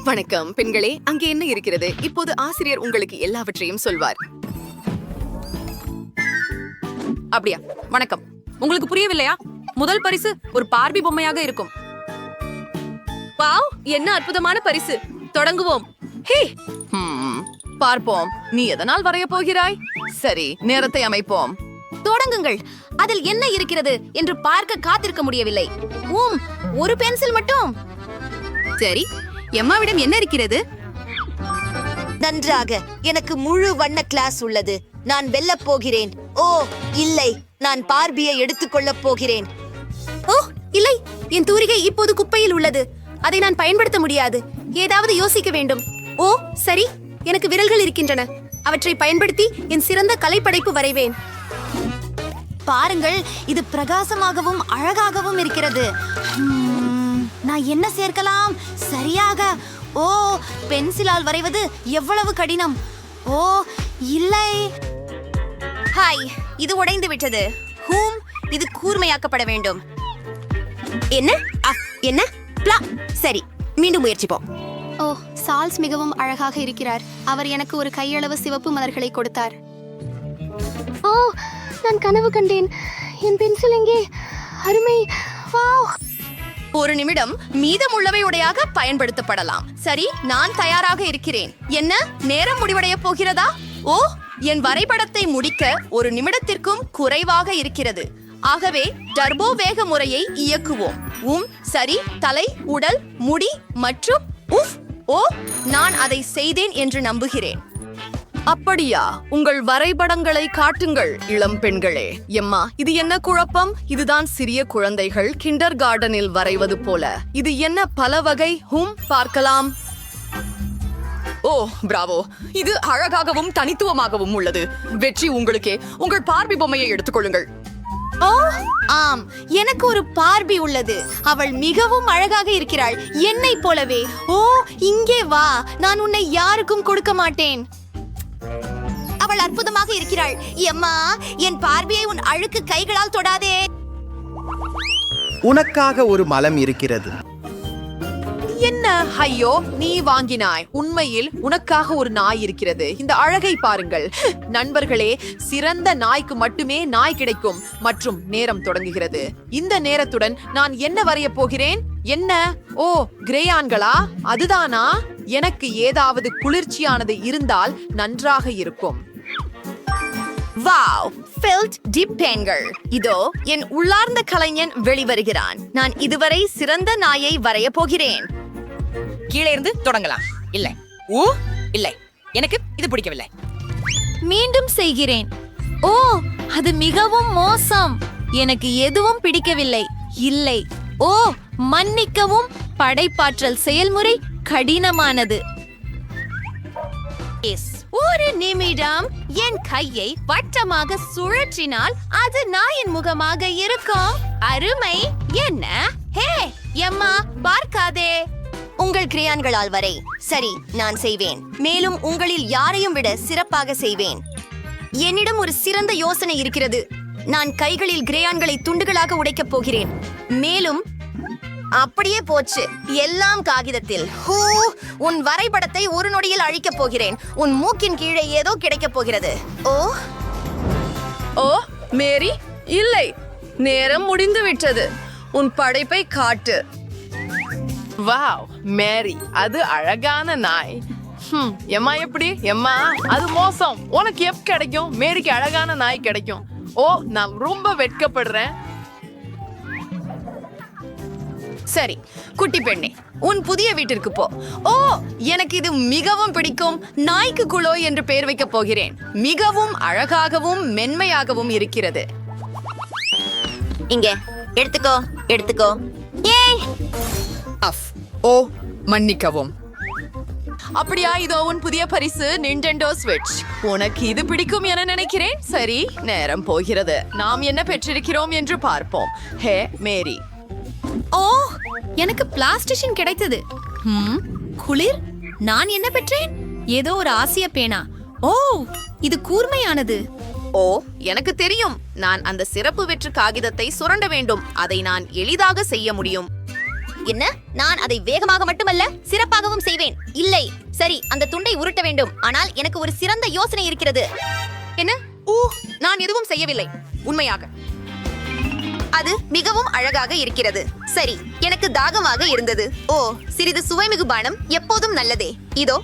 வணக்கம் பெண்களே, அங்கே என்ன இருக்கிறது? இப்போது ஆசிரியர் உங்களுக்கு எல்லாவற்றையும் சொல்வார். அப்படியா? வணக்கம். உங்களுக்கு புரியவில்லையா? முதல் பரிசு ஒரு பார்பி பொம்மையாக இருக்கும். வாவ், என்ன அற்புதமான பரிசு! தொடங்குவோம். ஹே, பார்ப்போம். நீ எதனால் வரைய போகிறாய்? சரி, நேரத்தை அமைப்போம். தொடங்குங்கள். அதில் என்ன இருக்கிறது என்று பார்க்க காத்திருக்க முடியவில்லை. ஒரு பென்சில் மட்டும். சரி, எம்மாவிடம் என்ன இருக்கிறது? நன்றாக. எனக்கு முழு வண்ண கிளாஸ் உள்ளது. நான் வெல்லப் போகிறேன். ஓ இல்லை, நான் பார்பியை எடுத்துக்கொள்ளப் போகிறேன். ஓ இல்லை, என் தூரிகை இப்போது குப்பையில் உள்ளது. அதை நான் பயன்படுத்த முடியாது. ஏதாவது யோசிக்க வேண்டும். ஓ சரி, எனக்கு விரல்கள் இருக்கின்றன. அவற்றை பயன்படுத்தி என் சிறந்த கலைப்படைப்பு வரைவேன். பாருங்கள், இது பிரகாசமாகவும் அழகாகவும் இருக்கிறது. நான் என்ன சேர்க்கலாம்? சரியாக. ஓ, பென்சிலால் வரைவது எவ்வளவு கடினம். ஓ இல்லை. ஹாய், இது உடைந்து விட்டது. இது கூர்மையாக்கப்பட வேண்டும். என்ன என்ன பிளா. சரி, மீண்டும் முயற்சிப்போம். ஓ, சால்ஸ் மிகவும் அழகாக இருக்கிறார். அவர் எனக்கு ஒரு கையளவு சிவப்பு மலர்களை கொடுத்தார். ஓ, நான் கனவு கண்டேன். என் பென்சில் எங்கே? அருமை. வாவ். ஒரு நிமிடம், மீதமுள்ளவை உடையாக பயன்படுத்தப்படலாம். சரி, நான் தயாராக இருக்கிறேன். என்ன, நேரம் முடிவடைய போகிறதா? ஓ, என் வரைபடத்தை முடிக்க ஒரு நிமிடத்திற்கும் குறைவாக இருக்கிறது. ஆகவே டர்போ வேக முறையை இயக்குவோம். சரி, தலை, உடல், முடி மற்றும் ஓ, நான் அதை செய்தேன் என்று நம்புகிறேன். அப்படியா? உங்கள் வரைபடங்களை காட்டுங்கள், இளம் பெண்களே. எம்மா, இது என்ன குழப்பம்? இதுதான் சிறிய குழந்தைகள் கிண்டர் கார்டனில் வரைவது போல. இது என்ன பல வகை? பார்க்கலாம். ஓ, பிராவோ! இது அழகாகவும் தனித்துவமாகவும் உள்ளது. வெற்றி உங்களுக்கே. உங்கள் பார்பி பொம்மையை எடுத்துக்கொள்ளுங்கள். ஓ ஆம், எனக்கு ஒரு பார்பி உள்ளது. அவள் மிகவும் அழகாக இருக்கிறாள், என்னை போலவே. ஓ, இங்கே வா. நான் உன்னை யாருக்கும் கொடுக்க மாட்டேன். அவள் அற்புதமாக இருக்கிறாள். எம்மா, என் பார்பியை உன் அழுக்கு கைகளால் தொடாதே. உனக்காக ஒரு மலம் இருக்கிறது. என்ன? ஐயோ, நீ வாங்கினாய். உண்மையில் உனக்காக ஒரு நாய் இருக்கிறது. இந்த அழகை பாருங்கள் நண்பர்களே. சிறந்த நாய்க்கு மட்டுமே நாய் கிடைக்கும். மற்றும் நேரம் தொடங்குகிறது. இந்த நேரத்துடன் நான் என்ன வரைய போகிறேன்? என்ன? ஓ, கிரேயான்களா? அதுதானா? எனக்கு ஏதாவது குளிர்ச்சியானது இருந்தால் நன்றாக இருக்கும். வாவ், ஃபெல்ட் டிப் பென்கள். இதோ என் உள்ளார்ந்த கலைஞன் வெளிவருகிறான். நான் இதுவரை சிறந்த நாயை வரைய போகிறேன். கீழே இருந்து தொடங்கலாம். இல்லை, இல்லை, எனக்கு இது பிடிக்கவில்லை. மீண்டும் செய்கிறேன். ஓ, அது மிகவும் மோசம். எனக்கு எதுவும் பிடிக்கவில்லை. இல்லை. ஓ, மன்னிக்கவும். படைப்பாற்றல் செயல்முறை கடினமானது. ஒரு நிமிடம், என் கையை வட்டமாக சுழற்றினால் அது நாயின் முகமாக இருக்கும். அருமை. என்ன? ஹே எம்மா, பார்க்காதே. உங்கள் கிரேயான்களால் வரை. சரி, நான் செய்வேன். மேலும் உங்களில் யாரையும் விட சிறப்பாக செய்வேன். என்னிடம் ஒரு சிறந்த யோசனை இருக்கிறது. நான் கைகளில் கிரேயான்களை துண்டுகளாக உடைக்கப் போகிறேன். மேலும் அப்படியே போச்சு, எல்லாம் காகிதத்தில். உன் வரைபடத்தை ஒரு நொடியில் அழிக்கப் போகிறேன். உன் மூக்கின் கீழே ஏதோ கிடைக்கப் போகிறது. ஓ மேரி, இல்லை, நேரம் முடிந்து விட்டது. உன் படைப்பை காட்டு. வாவ் மேரி, அது அழகான நாய். எம்மா எப்படி? எம்மா, அது மோசம். உனக்கு எப்ப கிடைக்கும்? மேரிக்கு அழகான நாய் கிடைக்கும். ஓ, நான் ரொம்ப வெட்கப்படுறேன். சரி, குட்டி பெண்ணே, உன் புதிய வீட்டிற்கு போ. ஓ, எனக்கு இது மிகவும் பிடிக்கும். நாய்க்கு குளோ என்று பெயர் வைக்கப் போகிறேன். மிகவும் அழகாகவும் மென்மையாகவும் இருக்கிறது. இங்கே எடுத்துக்கோ, எடுத்துக்கோ. ஏய், ஓ, மன்னிக்கவும். அப்படியா? இதோ உன் புதிய பரிசு, நிண்டெண்டோ ஸ்விட்ச். உனக்கு இது பிடிக்கும் என நினைக்கிறேன். சரி, நேரம் போகிறது. நாம் என்ன பெற்றிருக்கிறோம் என்று பார்ப்போம். ஹே மேரி. ஓ, எனக்கு பிளாஸ்டிஷன் கிடைத்தது. குளிர். நான் என்ன பெற்றேன்? ஏதோ ஒரு ஆசிய பேனா. ஓ, இது கூர்மையானது. ஓ, எனக்கு தெரியும். நான் அந்த சிறப்பு வெற்று காகிதத்தை சுரண்ட வேண்டும். அதை நான் எளிதாக செய்ய முடியும். என்ன? நான் அதை வேகமாக மட்டுமல்ல சிறப்பாகவும் செய்வேன். இல்லை, சரி, அந்த துண்டை உருட்ட வேண்டும். ஆனால் எனக்கு ஒரு சிறந்த யோசனை இருக்கிறது. என்ன? நான் எதுவும் செய்யவில்லை. உண்மையாக அது மிகவும் அழகாக இருக்கிறது. சரி, எனக்கு தாகமாக இருந்தது. ஓ, சிறிது சுவைமிகு பானம் எப்போதும் நல்லதே. இதோ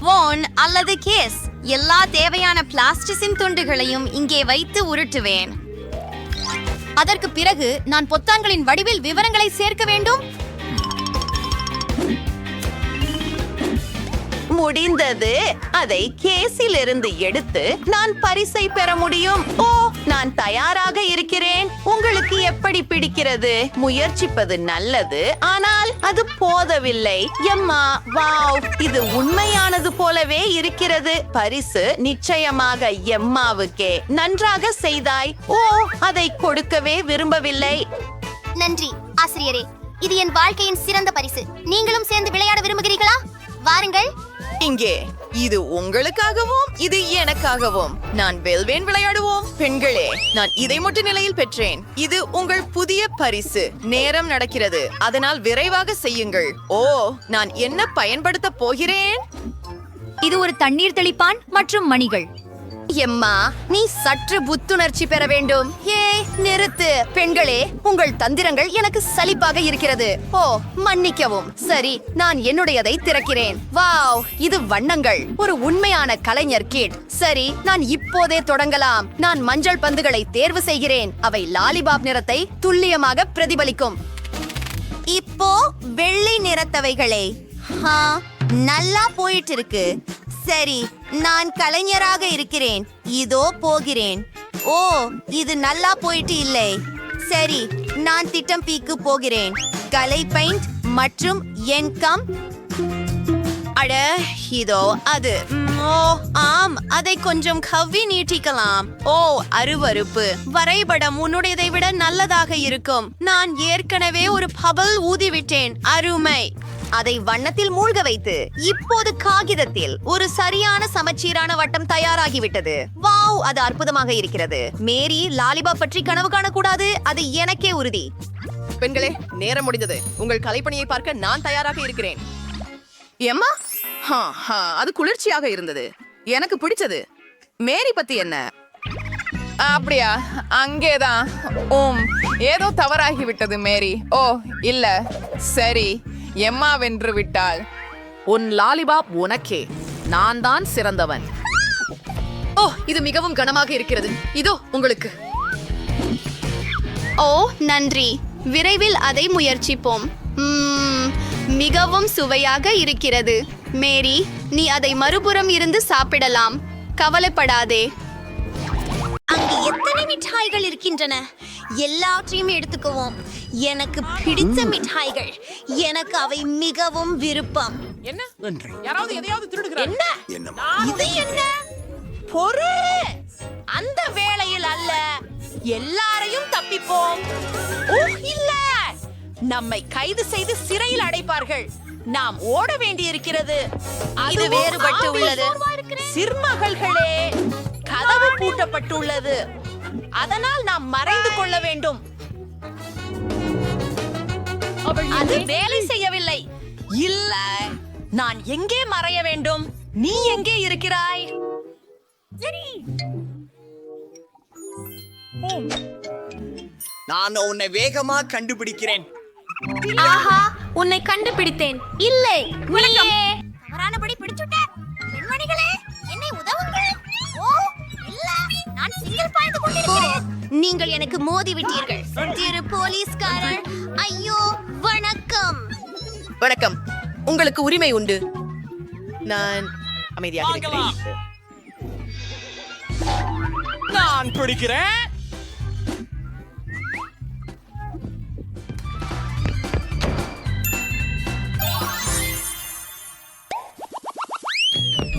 வான் அல்லது கேஸ். எல்லா தேவையான பிளாஸ்டிசின் துண்டுகளையும் இங்கே வைத்து உருட்டுவேன். அதற்கு பிறகு நான் பொத்தான்களின் வடிவில் விவரங்களை சேர்க்க வேண்டும். முடிந்தது. அதை கேஸிலிருந்து எடுத்து நான் பரிசை பெற முடியும். ஓ, நான் தயாராக இருக்கிறேன். உங்களுக்கு எப்படி பிடிக்கிறது? முயற்சிப்பது நல்லது, ஆனால் அது போதவில்லை. எம்மா, வாவ், இது உண்மையானது போலவே இருக்கிறது. பரிசு நிச்சயமாக எம்மாவுக்கே. நன்றாக செய்தாய். ஓ, அதை கொடுக்கவே விரும்பவில்லை. நன்றி ஆசிரியரே, இது என் வாழ்க்கையின் சிறந்த பரிசு. நீங்களும் சேர்ந்து விளையாட விரும்புகிறீர்களா? வாருங்கள். இங்கே இது உங்களுக்காகவும் இது எனக்காகவும். நான் வெல்வேன், விளையாடுவோம். பெண்களே, நான் இதை மட்டும் நிலையில் பெற்றேன். இது உங்கள் புதிய பரிசு. நேரம் நடக்கிறது, அதனால் விரைவாக செய்யுங்கள். ஓ, நான் என்ன பயன்படுத்த போகிறேன்? இது ஒரு தண்ணீர் தெளிப்பான் மற்றும் மணிகள். எம்மா, நீ சற்று புத்துணர்ச்சி பெற வேண்டும். நிறுத்து. பெண்களே, உங்கள் தந்திரங்கள் எனக்கு சலிப்பாக இருக்கிறது. ஓ, மன்னிக்கவும். சரி, நான் என்னுடையதை திறக்கிறேன். வாவ், இது வண்ணங்கள். ஒரு உண்மையான கலைஞர் கிட். சரி, நான் இப்போதே தொடங்கலாம். நான் மஞ்சள் பந்துகளை தேர்வு செய்கிறேன். அவை லாலிபாப் நிறத்தை துல்லியமாக பிரதிபலிக்கும். இப்போ வெள்ளை நிறத்தவைகளை. நல்லா போயிட்டு இருக்கு. சரி, நான் கலைஞராக இருக்கிறேன். இதோ போகிறேன். ஓ, இது நல்லா போயிட்டு இல்லை. சரி, நான் திட்டம் பீக்கு போகிறேன். கலை பெயிண்ட் மற்றும் என் கம். அட, இதோ அது. ஓ, ஆம், அதை கொஞ்சம் கவ்வி நீட்டிக்கலாம். ஓ, அருவருப்பு. வரைபடம் உன்னுடையதை விட நல்லதாக இருக்கும். நான் ஏற்கனவே ஒரு பபல் ஊதிவிட்டேன். அருமை. அதை வண்ணத்தில் மூழ்க வைத்து இப்போது காகிதத்தில் ஒரு சரியான சமச்சீரான வட்டம் தயாராகிவிட்டது. வாவ், அது அற்புதமாக இருக்கிறது. மேரி லாலிபா பற்றி கனவு காணக்கூடாது. அது எனக்கே உறுதி. பெண்களே, நேரம் முடிந்தது. உங்கள் கலைப்பணியை பார்க்க நான் தயாராக இருக்கிறேன். ஏம்மா, அது குளிர்ச்சியாக இருந்தது. எனக்கு பிடிச்சது. மேரி பத்தி என்ன? அப்படியா? அங்கேதான். ஏதோ தவறாகிவிட்டது மேரி. ஓ, இல்ல, சரி, எம்மா வென்று விட்டாள். உன் லாலிபாப் உனக்கே. நான் தான் சிறந்தவன். ஓ, இது மிகவும் கனமாக இருக்கிறது. இதோ உங்களுக்கு. ஓ, நன்றி. விரைவில் அதை முயற்சிப்போம். மிகவும் சுவையாக இருக்கிறது. மேரி, நீ அதை மறுபுறம் இருந்து சாப்பிடலாம். கவலைப்படாதே. அங்கு எத்தனை மிட்டாய்கள் இருக்கின்றன? எல்லாவற்றையும் எடுத்துக்குவோம். எனக்கு பிடித்த மிட்டாய்கள். எனக்கு அவை மிகவும் விருப்பம். என்ன? யாராவது எதையாவது திருடுகிறாங்க? என்ன? இது என்ன பொருள்? அந்த வேளையில் அல்ல. எல்லாரையும் தப்பிப்போம். ஓ, இல்ல, நம்மை கைது செய்து சிறையில் அடைப்பார்கள். நாம் ஓட வேண்டியிருக்கிறது. இது வேறுபட்டு உள்ளது. சிறுமகள்களே, கதவு பூட்டப்பட்டுள்ளது. அதனால் நாம் மறைந்து கொள்ள வேண்டும். அது வேலை செய்யவில்லை. இல்ல, நான் எங்கே மறைய வேண்டும்? நீ எங்கே இருக்கிறாய்? நான் உன்னை வேகமா கண்டுபிடிக்கிறேன். ஆஹா, உன்னை கண்டுபிடித்தேன். இல்லை, நீயே. தவறானபடி பிடிச்சுட்டேன். பெண்மணிகளே, என்னை உதவுங்கள். ஓ, இல்ல, நான் சிங்கிள் பாய்ந்து கொண்டிருக்கிறேன். நீங்கள் எனக்கு மோதி விட்டீர்கள். திரு போலீஸ்காரர். ஐயோ, வணக்கம். வணக்கம். உங்களுக்கு உரிமை உண்டு. நான் அமைதியாக இருக்கிறேன். நான் பிடிக்கிறேன்.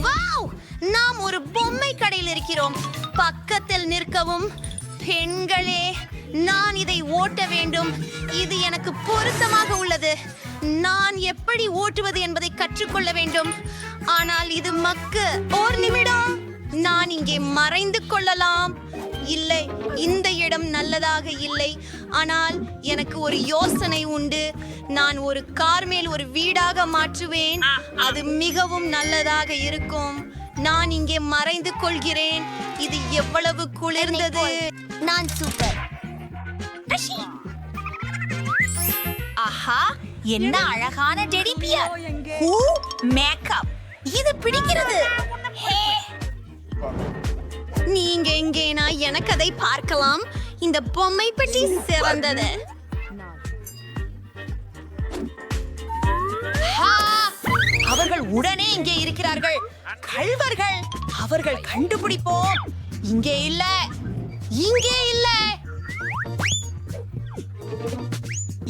வாவ், நாம் ஒரு பொம்மை கடையில் இருக்கிறோம். பக்கத்தில் நிற்கவும். பெண்களே, நான் இதை ஓட்ட வேண்டும். இது எனக்கு பொருத்தமாக உள்ளது. நான் எப்படி ஓட்டுவது என்பதை கற்றுக்கொள்ள வேண்டும். ஆனால் இது மக்கு. ஒரு நிமிடம், நான் இங்கே மறைந்து கொள்ளலாம். இல்லை, இந்த இடம் நல்லதாக இல்லை. ஆனால் எனக்கு ஒரு யோசனை உண்டு. நான் ஒரு கார் மேல் ஒரு வீடாக மாற்றுவேன். அது மிகவும் நல்லதாக இருக்கும். நான் இங்கே மறைந்து கொள்கிறேன். இது எவ்வளவு குளிர்ந்தது. நான் சூப்பர். ஆஹா, என்ன அழகான டெடி பியர். மேக்கப் இது பிடிக்கிறது. நீங்க எங்கேனா எனக்கு அதை பார்க்கலாம். இந்த பொம்மை பெட்டி சிறந்தது. அவர்கள் உடனே இங்கே இருக்கிறார்கள். கள்வர்கள். அவர்கள் கண்டுபிடிப்போம். இங்கே இல்ல, இங்கே இல்ல.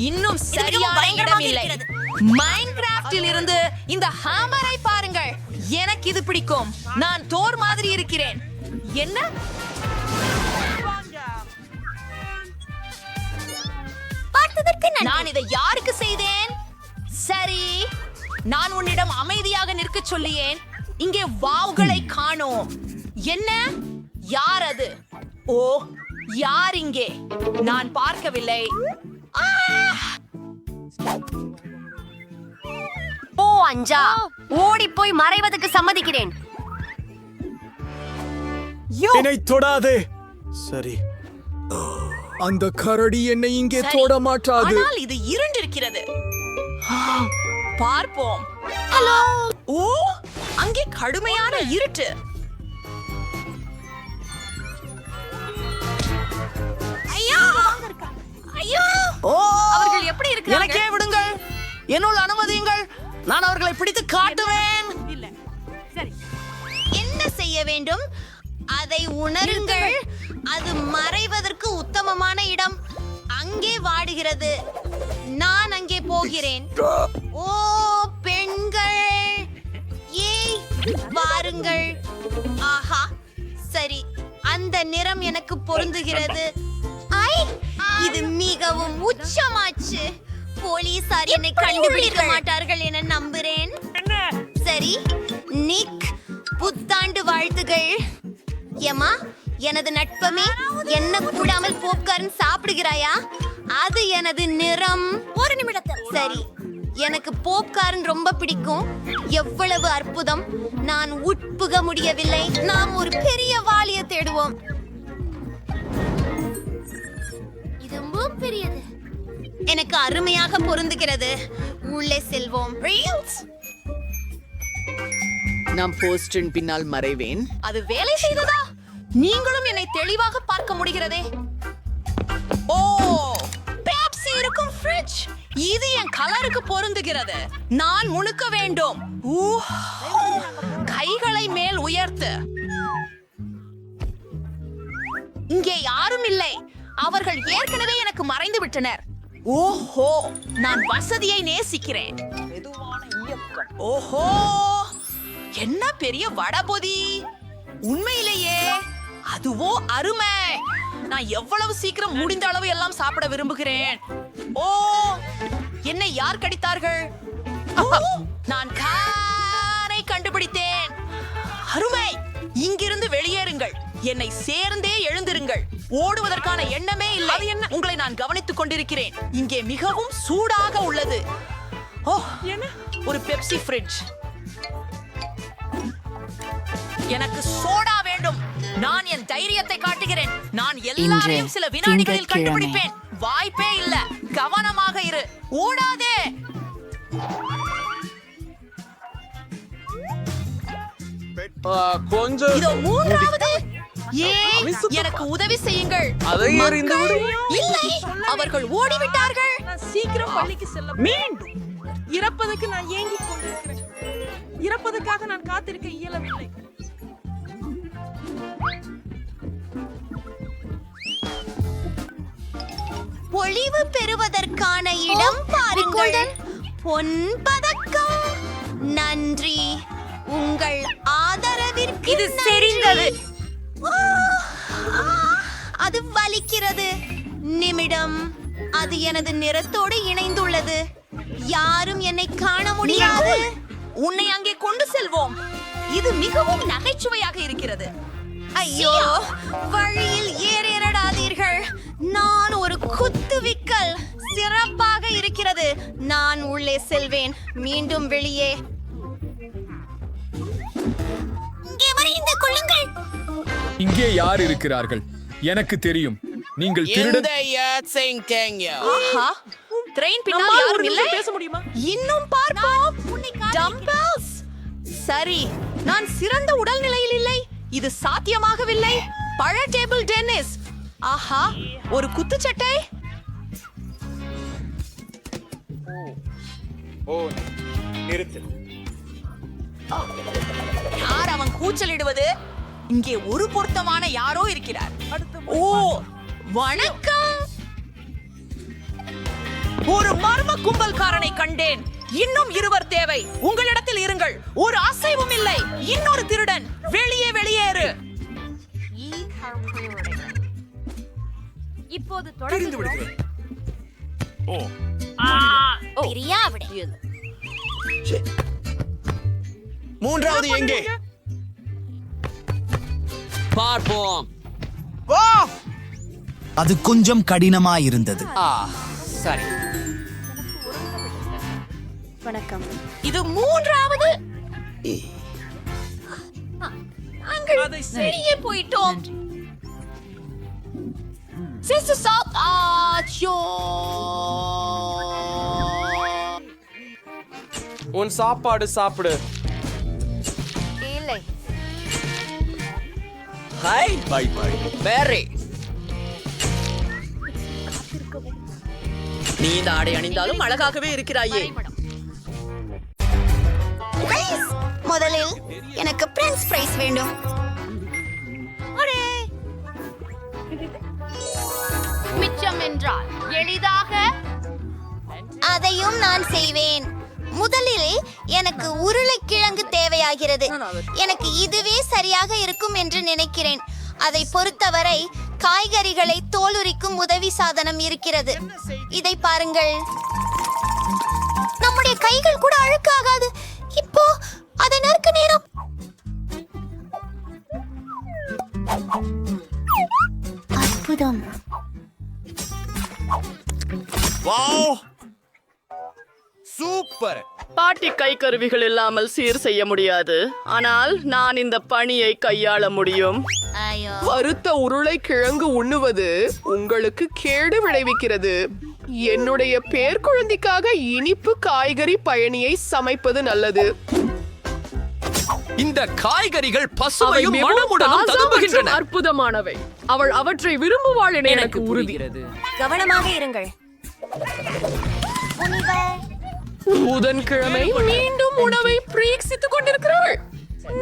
இன்னும் சரியான இடம் இல்லை. மைன்கிராஃப்டில் இருந்து இந்த ஹாமரை பாருங்கள். எனக்கு இது பிடிக்கும். நான் தோர் மாதிரி இருக்கிறேன். என்ன? நான் இதை யாருக்கு செய்தேன்? சரி, நான் உன்னிடம் அமைதியாக நிற்க சொல்லியேன். இங்கே வாவ்களை காணோம். என்ன? யார் அது? ஓ, யார் இங்கே? நான் பார்க்கவில்லை. ஓ அஞ்சா, ஓடி போய் மறைவதற்கு சம்மதிக்கிறேன். என்னை தொடாதே. சரி, அந்த கரடி என்னை இங்கே தொட மாட்டாது. ஆனால் இது இருண்டிருக்கிறது. பார்ப்போம். ஹலோ. ஓ, அங்கே கடுமையான இருட்டு. ஐயோ, ஐயோ. ஓ, அவர்கள் எப்படி இருக்காங்க? எனக்கே விடுங்கள். என்னோட அனுமதியுங்கள். நான் அவர்களை பிடித்து காட்டுவேன். என்ன செய்ய வேண்டும்? அதை உணருங்கள். அது மறைவதற்கு உத்தமமான இடம். அங்கே வாடுகிறது. நான் அங்கே போகிறேன். ஓ பெண்கள், ஏய் வாருங்கள். ஆஹா, சரி, அந்த நிறம் எனக்கு பொருந்துகிறது. ஐ, இது மிகவும் உச்சமாச்சு. போலீசார் என்னை கண்டுபிடிக்க மாட்டார்கள் என நம்புறேன். சரி, நிக், புத்தாண்டு வாழ்த்துகள். ஏமா, எனது நட்பமே, என்ன கூடாமல் பாப்கார்ன் சாப்பிடுகிறாயா? அது எனது நிறம். ஒரு நிமிடத்தில். சரி, எனக்கு பாப்கார்ன் ரொம்ப பிடிக்கும். எவ்வளவு அற்புதம். நான் உட்புக முடியவில்லை. நாம் ஒரு பெரிய வாளியை தேடுவோம். இது ரொம்ப பெரியது. எனக்கு அருமையாக பொருந்துகிறது. உள்ளே செல்வோம். நான் போஸ்டின் பின்னால் மறைவேன். அது வேலை செய்ததா? நீங்களும் என்னை தெளிவாக பார்க்க முடிகிறதே. ஓ, பெப்சி இருக்கும் ஃப்ரிட்ஜ். இது என் கலருக்கு பொருந்துகிறது. நான் முழுக்க வேண்டும். கைகளை மேல் உயர்த்து. இங்கே யாரும் இல்லை. அவர்கள் ஏற்கனவே எனக்கு மறைந்து விட்டனர். ஓஹோ, நான் வசதியை நேசிக்கிறேன். ஓஹோ, என்ன பெரிய வடபொதி. உண்மையிலேயே அதுவோ அருமை. நான் எவ்வளவு சீக்கிரம் முடிந்த அளவு எல்லாம் சாப்பிட விரும்புகிறேன். ஓ, என்னை யார் கடித்தார்கள்? ஓ, நான் காரை கண்டுபிடித்தேன். அருமை. இங்கிருந்து வெளியேறுங்கள். என்னை சேர்ந்தே எழுந்திருங்கள். ஓடுவதற்கான எண்ணமே இல்லை. உங்களை நான் கவனித்துக் கொண்டிருக்கிறேன். இங்கே மிகவும் சூடாக உள்ளது. ஓ, ஒரு பெப்சி ஃப்ரிட்ஜ். எனக்கு சோடா வேண்டும். நான் என் தைரியத்தை காட்டுகிறேன். நான் எல்லாரையும் சில வினாடிகளில் கண்டுபிடிப்பேன். வாய்ப்பே இல்ல. கவனமாக இரு. ஓடாதே. கொஞ்சம் இதோ மூன்றாவது. ஏய், எனக்கு உதவி செய்யுங்கள். மக்கள், இல்லை, அவர்கள் ஓடிவிட்டார்கள். சீக்கிரம் பள்ளிக்கு செல்ல மீண்டும் இறப்பதற்கு நான் ஏங்கிக் கொண்டிருக்கிறேன். இறப்பதற்காக நான் காத்திருக்க இயலவில்லை. பொழிவு பெறுவதற்கான இடம் பாருங்கள். பொன் பதக்கம். நன்றி. உங்கள் ஆதரவிற்கு இது தெரிந்தது. அது வலிக்கிறது. நிமிடம். அது எனது நிறத்தோடு இணைந்துள்ளது. யாரும் என்னை காண முடியாது. உன்னை அங்கே கொண்டு செல்வோம். இது மிகவும் நகைச்சுவையாக இருக்கிறது. ஐயோ, வழியில் ஏறிடாதீர்கள். நான் ஒரு குத்துவிக்கல். சிறப்பாக இருக்கிறது. நான் உள்ளே செல்வேன், மீண்டும் வெளியே. இங்கே யார் இருக்கிறார்கள்? எனக்கு தெரியும், நீங்கள் திருடன். ஆஹா, ட்ரெயின் பின்னால் நம்மால் யாரும் ஒரு இல்லை. நிமிஷம் பேச முடியுமா? இன்னும் பார்ப்போம். டம்பல்ஸ். சரி, நான் சிறந்த உடல்நிலையில் இல்லை. இது சாத்தியமாகவில்லை. பழ டேபிள் டென்னிஸ். ஆஹா, ஒரு குத்துச்சட்டை. யார் அவன் கூச்சலிடுவது? இங்கே ஒரு பொருத்தமான யாரோ இருக்கிறார். ஓ, வணக்கம். ஒரு மர்ம கும்பல்காரனை கண்டேன். இன்னும் இருவர் தேவை. உங்களிடத்தில் இருங்கள். ஒரு அசைவும் இல்லை. இன்னொரு திருடன். வெளியே வெளியேறு. இப்போது மூன்றாவது எங்கே? பார்ப்போம். அது கொஞ்சம் கடினமாயிருந்தது. சரி, வணக்கம். இது மூன்றாவது. நாங்கள் வெளியே போயிட்டோம். சிசு சாத் ஆச்சோ. உன் சாப்பாடு சாப்பிடு. இல்லை. Hi, by by. மேரி, நீ இந்த ஆடை அணிந்தாலும் அழகாகவே இருக்கிறாயே. முதலில் எனக்கு பிரின்ஸ் பிரைஸ் வேண்டும். மிச்சம் என்றால் எளிதாக அதையும் நான் செய்வேன். முதலில் எனக்கு உருளைக்கிழங்கு தேவையாகிறது. எனக்கு இதுவே சரியாக இருக்கும் என்று நினைக்கிறேன். அதை பொறுத்தவரை காய்கறிகளை தோலுரிக்கும் உதவி சாதனம் இருக்கிறது. இதை பாருங்கள். நம்முடைய கைகள் கூட அழுக்காகாது. இப்போ அதை நறுக்க நேரம். அற்புதம். Wow, super. பாட்டி கை கருவிகள் இல்லாமல் சீர் செய்ய முடியாது, ஆனால் நான் இந்த பணியை கையாள முடியும். வறுத்த உருளைக்கிழங்கு உண்ணுவது உங்களுக்கு கேடு விளைவிக்கிறது. என்னுடைய பேர்க்குழந்தைக்காக இனிப்பு காய்கறி பயணியை சமைப்பது நல்லது. இந்த காய்கறிகள் பசுமையும் மணமுடனும் ததும்புகின்றன. அற்புதமானவை. அவள் அவற்றை விரும்புவாள் என எனக்கு உறுதி. கவனமாக இருங்கள். புதன்கிழமை மீண்டும் உணவை பிரீக்சித்துக் கொண்டிருக்கிறாள்.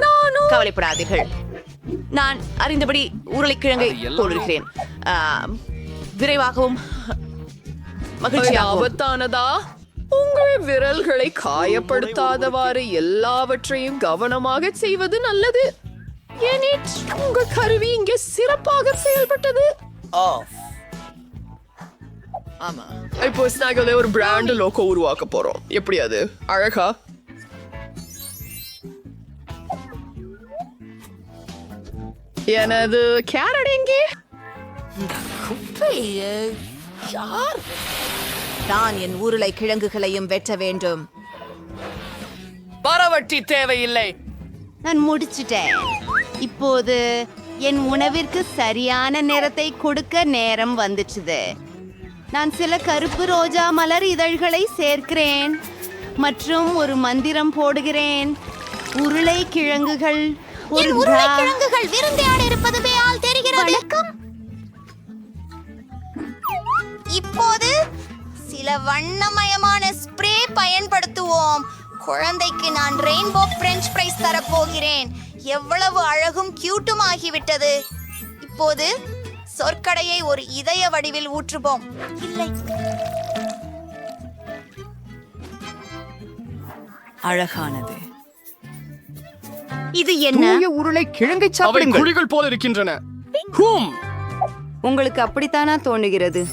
நானும் கவலைப்படாதீர்கள். நான் அறிந்தபடி உருளைக்கிழங்கை போடுகிறேன். விரைவாகவும் மகிழ்ச்சியாகவும். ஆபத்தானதா? உங்கள் விரல்களை காயப்படுத்தாதவாறு எல்லாவற்றையும் கவனமாக செய்வது நல்லது. ஏனிட், உங்கள் கருவி இங்கே சிறப்பாக செயல்பட்டது. ஆமா, இப்போ ஸ்நாக்ல ஒரு பிராண்ட் லோகோ உருவாக்க போறோம். எப்படி அது அழகா? எனது கேரட் எங்கே? நான் என் உருளைக்கிழங்குகளையும் வெட்ட வேண்டும். பரவட்டி தேவையில்லை. நான் முடிச்சிட்டேன். இப்போது என் உணவிற்கு சரியான நிறத்தை கொடுக்க நேரம் வந்துச்சுது. நான் சில கருப்பு ரோஜா மலர் இதழ்களை சேர்க்கிறேன் மற்றும் ஒரு மந்திரம் போடுகிறேன். உருளைக்கிழங்குகள் உருளைக்கிழங்குகள் விருந்தையாட இருப்பதுவே ஆள் தெரிகிறது. வணக்கம். இப்போது சில வண்ணமயமான ஸ்ப்ரே பயன்படுத்துவோம். குழந்தைக்கு நான் ரெயின்போ பிரெஞ்ச் ஃப்ரைஸ் தரப்போகிறேன். எவ்வளவு அழகும் கியூட்டும் ஆகிவிட்டது. இப்போது சொற்கடையை ஒரு இதய வடிவில் ஊற்றுவோம். இல்லை, அழகானது. இது என்ன? உருளைக்கிழங்கை அவை சாப்பிடுங்கள். குழிகள் போல இருக்கின்றன. உங்களுக்கு அப்படித்தானா தோணுகிறது?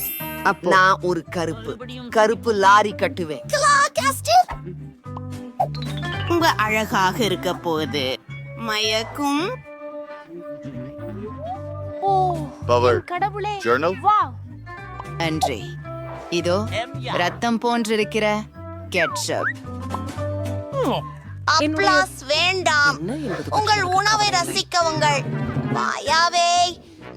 நான் ஒரு கருப்பு லாரி கட்டுவேன். ரொம்ப அழகாக இருக்க போகுது. மயக்கும் கடவுளே நன்றி. இதோ ரத்தம் போன்றிருக்கிற கெட்சப். அப்ளாஸ் வேண்டாம். உங்கள் உணவை ரசிக்கவுங்கள். வாயாவே,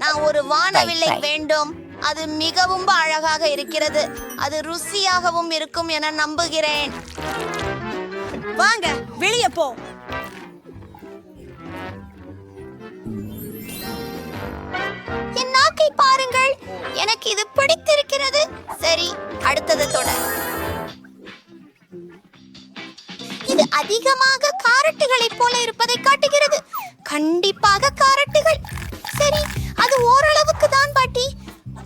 நான் ஒரு வானவில்லை வேண்டும். அது மிகவும் அழகாக இருக்கிறது. அது ருசியாகவும் இருக்கும் என நம்புகிறேன். வாங்க, வெளியே போ. என் நாக்கை பாருங்கள். எனக்கு இது பிடித்திருக்கிறது. சரி, அடுத்தது தொடர். இது அதிகமாக காரட்டுகளைப் போல இருப்பதை காட்டுகிறது. கண்டிப்பாக காரட்டுகள். சரி, அது ஓரளவுக்கு தான் பாட்டி.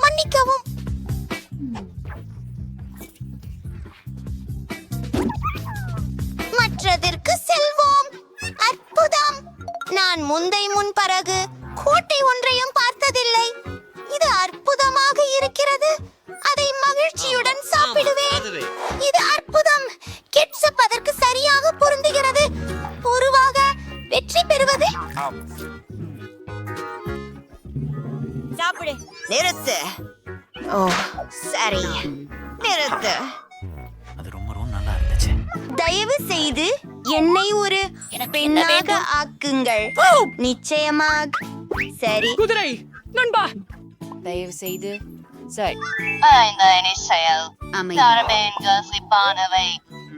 மன்னிக்கவும். மற்றதற்கு செல்வோம். அற்புதம். நான் முன் பிறகு கோட்டை ஒன்றையும் பார்த்ததில்லை. இது அற்புதமாக இருக்கிறது. அதை மகிழ்ச்சியுடன் சாப்பிடுவேன். இது அற்புதம். கெட்சப் அதற்கு சரியாக பொருந்துகிறது. பொதுவாக வெற்றி பெறுவது. சாப்பிடு. நிறுத்து. ஓ, சரி, நிறுத்து. அது ரொம்ப நல்லா இருந்துச்சு. தயவு செய்து என்னை ஒரு பெண்ணாக ஆக்குங்கள். நிச்சயமாக. சரி, குதிரை நண்பா. தயவு செய்து சரி. சிப்பானவை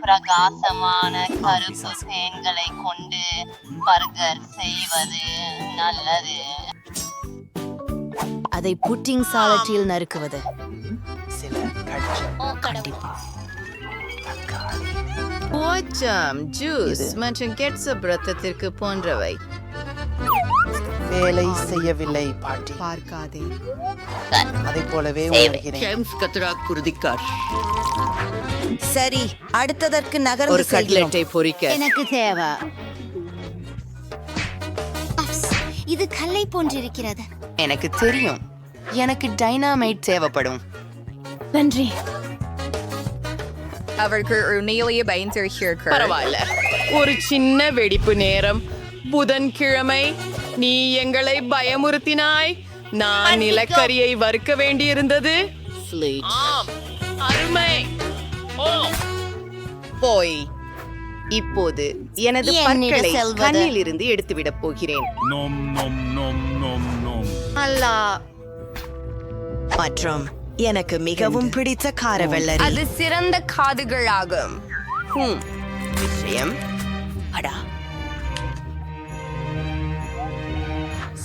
பிரகாசமான கருப்பு தேன்களை கொண்டு பர்கர் செய்வது நல்லது. அதை புட்டிங் சாலட்டில் நறுக்குவது. ஜூஸ் மற்றும் கெட்சப் ரத்தத்திற்கு போன்றவை. வேலை செய்யவில்லை பாட்டி. பார்க்காதே. அதை போலவே உணர்கிறேன். சரி, அடுத்ததற்கு நகர்ந்து ஒரு கட்லெட்டை பொரிக்க எனக்கு தேவை. இது கல்லை போன்றிருக்கிறது. எனக்கு தெரியும். எனக்கு டைனாமைட் தேவைப்படும். நன்றி. அவருக்கு ஒரு நீளைய பயந்திருக்கிறார்கள். பரவாயில்ல, ஒரு சின்ன வெடிப்பு நேரம். புதன்கிழமை நீ எங்களை பயமுறுத்தினாய். நான் நிலக்கரியை வறுக்க வேண்டியிருந்தது. ஆம், அருமை. ஓ, போய் இப்போது எனது பற்களை கண்ணில் இருந்து எடுத்துவிடப் போகிறேன். அல்லா. மற்றும் எனக்கு மிகவும் பிடித்த காரவெள்ளரி. அது சிறந்த காதுகளாகும். விஷயம் அடா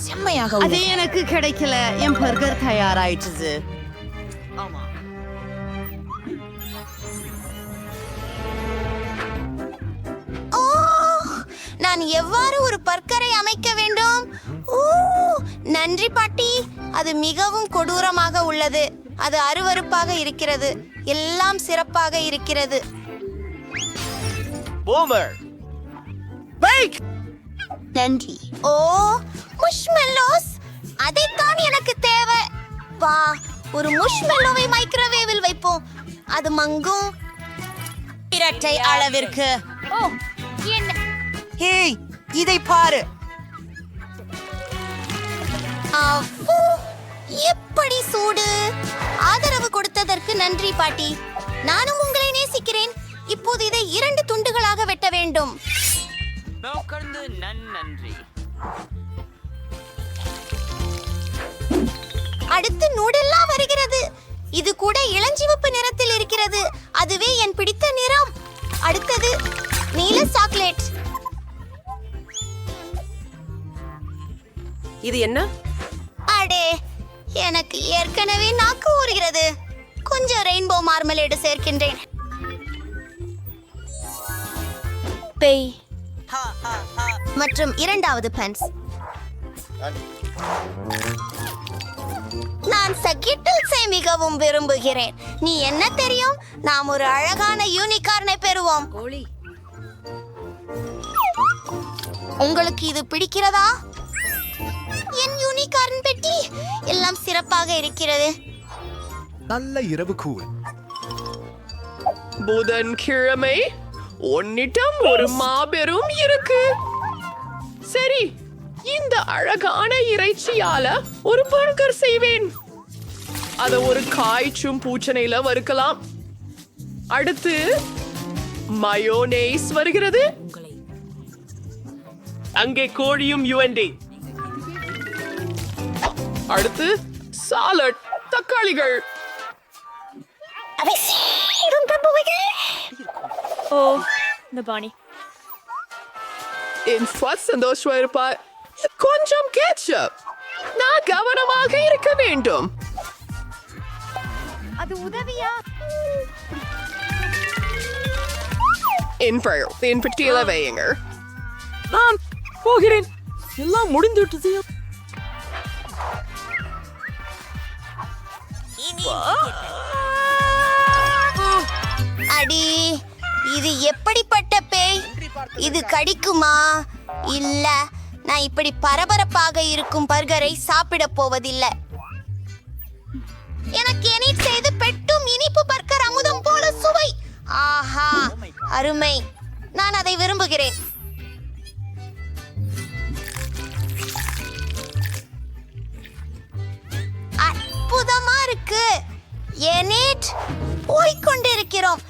செம்மையாக. அது எனக்கு கிடைக்கல. என் பர்கர் தயாராயிடுச்சு. நான் எவ்வாறு ஒரு பர்கரை அமைக்க வேண்டும்? நன்றி பாட்டி. அது மிகவும் கொடூரமாக உள்ளது. அது அருவருப்பாக இருக்கிறது. எல்லாம் சிறப்பாக இருக்கிறது. நன்றி. ஓ, முஷ்மெல்லோஸ். அதைத்தான் எனக்கு தேவை. வா, ஒரு முஷ்மெல்லோவை மைக்ரோவேவில் வைப்போம். அது மங்கும். இரட்டை அளவிற்கு. ஓ, என்ன? ஹேய், இதை பாரு. எப்படி சூடு. ஆதரவு கொடுத்ததற்கு நன்றி பாட்டி. நானும் உங்களை நேசிக்கிறேன். இப்போது இதை 2 துண்டுகளாக வெட்ட வேண்டும். அடுத்து நூடெல்லா வருகிறது. இது கூட இளஞ்சிவப்பு நிறத்தில் இருக்கிறது. அதுவே என் பிடித்த நிறம். அடுத்தது நீல சாக்லேட். இது என்ன? அடே, எனக்கு ஏற்கனவே நாக்கு ஊறுகிறது. கொஞ்சம் ரெயின்போ மார்மலேடு சேர்க்கின்றேன். மற்றும் 2வது பன்ஸ். நான் சக்கிட்டில்ஸை மிகவும் விரும்புகிறேன். நீ என்ன தெரியும்? நாம் ஒரு அழகான யூனிகார்னை பெறுவோம். உங்களுக்கு இது பிடிக்கிறதா? என் யூனிகார்ன் பெட்டி எல்லாம் சிறப்பாக இருக்கிறது. நல்ல இரவு கூழ். புதன்கிழமை உன்னிடம் ஒரு மாபெரும் இருக்கு. சரி, இந்த அழகான இறைச்சியால ஒரு பர்கர் செய்வேன். அத ஒரு காய்ச்சும் பூச்சனையில வறுக்கலாம். அடுத்து மயோனேஸ் வருகிறது. அங்கே கோழியும் யுஎன்டி. அடுத்து சாலட், தக்காளிகள். ஓ இந்த பாணி என் ஃபர்ஸ்ட் சந்தோஷமா இருப்பார். கொஞ்சம் கேட்சப். நான் கவனமாக இருக்க வேண்டும். அது உதவியா? என் பெட்டியில வையுங்க. நான் போகிறேன். எல்லாம் முடிந்து விட்டது. அடி, இது எப்படிப்பட்ட பேய்? இது கடிக்குமா? இல்ல, நான் இப்படி பரபரப்பாக இருக்கும் பர்கரை சாப்பிட போவதில்லை. எனக்கு எனிட் செய்து பெட்டும் இனிப்பு பர்கர் அமுதம் போல சுவை. ஆஹா, அருமை. நான் அதை விரும்புகிறேன். அற்புதமா இருக்கு. எனிட், போய்கொண்டிருக்கிறோம்.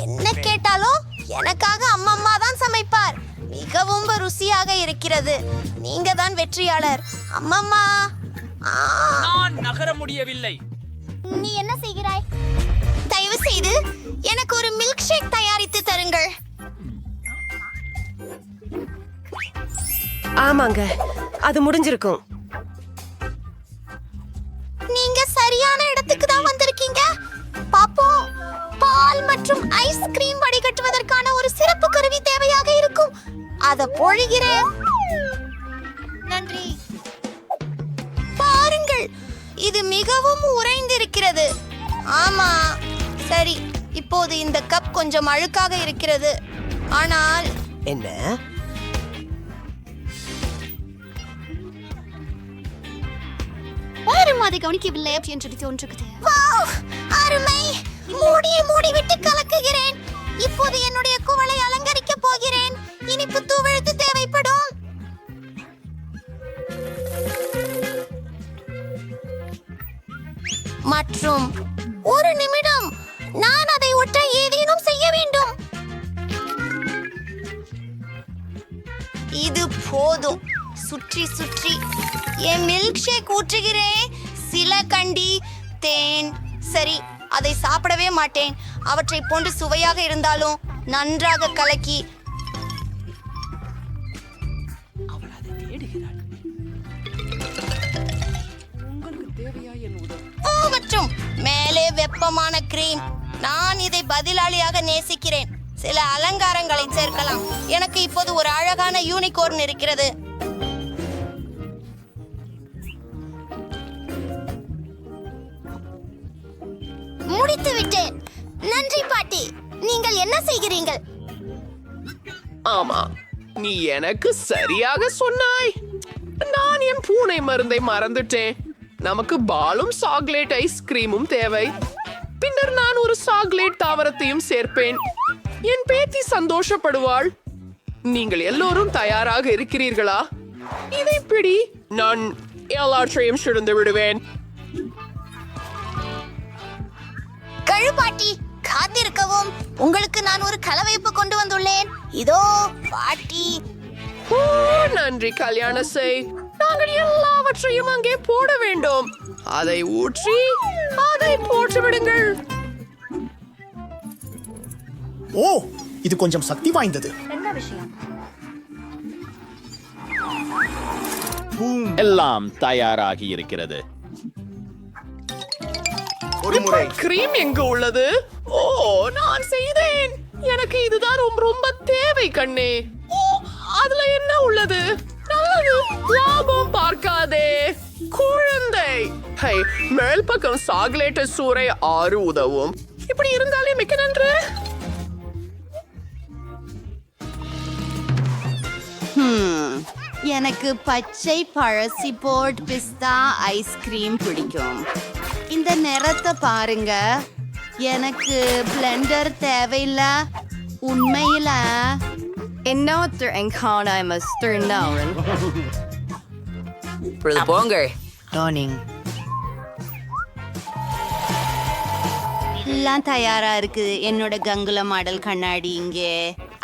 என்ன கேட்டாலும் எனக்காக அம்மம்மா தான் சமைப்பார். மிகவும் ருசியாக இருக்கிறது. நீங்க தான் வெற்றியாளர் அம்மம்மா. நான் நகர முடியவில்லை. நீ என்ன செய்கிறாய்? தயவு செய்து எனக்கு ஒரு மில்க் ஷேக் தயாரித்து தருங்கள். ஆமாங்க, அது முடிஞ்சிருக்கும். நீங்க சரியான இடத்துக்கு தான் வந்திருக்கீங்க. பாப்போம். பால் மற்றும் ஐஸ்கிரீம் வடிகட்டுவதற்கான ஒரு சிறப்பு கருவி தேவையாக இருக்கும். அத பொழிகிறேன். நன்றி. பாருங்கள், இது மிகவும் உறைந்திருக்கிறது. ஆமா, சரி. இப்போது இந்த கப் கொஞ்சம் அழுக்காக இருக்கிறது. ஆனால் என்ன? யாரும் அதை கவனிக்கவில்லை என்று தோன்றுகிறது. வாவ், அருமை. மூடிவிட்டு கலக்குகிறேன். இப்போது என்னுடைய குவளை அலங்கரிக்க போகிறேன். இனிப்பு தூவெழுத்து தேவைப்படும். மற்றும் ஒரு நிமிடம், நான் அதை ஒட்ட ஏதேனும் செய்ய வேண்டும். இது போதும். சுற்றி சுற்றி என் மில்க் ஷேக் ஊற்றுகிறேன். சில கண்டி தேன். சரி, அதை சாப்பிடவே மாட்டேன். அவற்றை போன்று சுவையாக இருந்தாலும் நன்றாக கலக்கி. மற்றும் மேலே வெப்பமான கிரீம். நான் இதை பதிலாளியாக நேசிக்கிறேன். சில அலங்காரங்களை சேர்க்கலாம். எனக்கு இப்போது ஒரு அழகான யூனிகார்ன் இருக்கிறது. முடித்து விட்டேன். நன்றி பாட்டி. நீங்கள் என்ன செய்கிறீர்கள்? ஆமா, நீ எனக்கு சரியாக சொன்னாய். நான் என் பூனை மருந்தை மறந்துட்டேன். நமக்கு பாலும் சாக்லேட் ஐஸ்கிரீமும் தேவை. பின்னர் நான் ஒரு சாக்லேட் தாவரத்தையும் சேர்ப்பேன். என் பேத்தி சந்தோஷப்படுவாள். நீங்கள் எல்லோரும் தயாராக இருக்கிறீர்களா? இதை பிடி. நான் எல்லாற்றையும் சுழந்து விடுவேன். கழுபாட்டி, காத்திருக்கவும். உங்களுக்கு நான் ஒரு கலவைப்பு கொண்டு வந்துள்ளேன். இதோ பாட்டி. ஓ, நன்றி கல்யாண செய். நாங்கள் எல்லாவற்றையும் அங்கே போட வேண்டும். அதை ஊற்றி அதை போட்டு விடுங்கள். ஓ, இது கொஞ்சம் சக்தி வாய்ந்தது. என்ன விஷயம்? எல்லாம் தயாராகி இருக்கிறது. கிரீம் எங்க உள்ளது? ஓ, நான் செய்தேன். எனக்கு இதுதான் ரொம்ப தேவை கண்ணே. ஓ, அதுல என்ன உள்ளது? நல்லது. லாபம் பார்க்காதே குழந்தை. ஹை, மேல் பக்கம் சாக்லேட் சூறை 6 உதவும். இப்படி இருந்தாலே மிக்க நன்று. எனக்கு பச்சை பழசி போர்ட் பிஸ்தா ஐஸ்கிரீம் பிடிக்கும். இந்த நிறத்தை பாருங்க. எனக்கு பிளெண்டர் தேவையில்ல. உண்மையில இப்பொழுது போங்கள். டோனிங் எல்லாம் தயாரா இருக்கு. என்னோட கங்குல மாடல் கண்ணாடி இங்கே.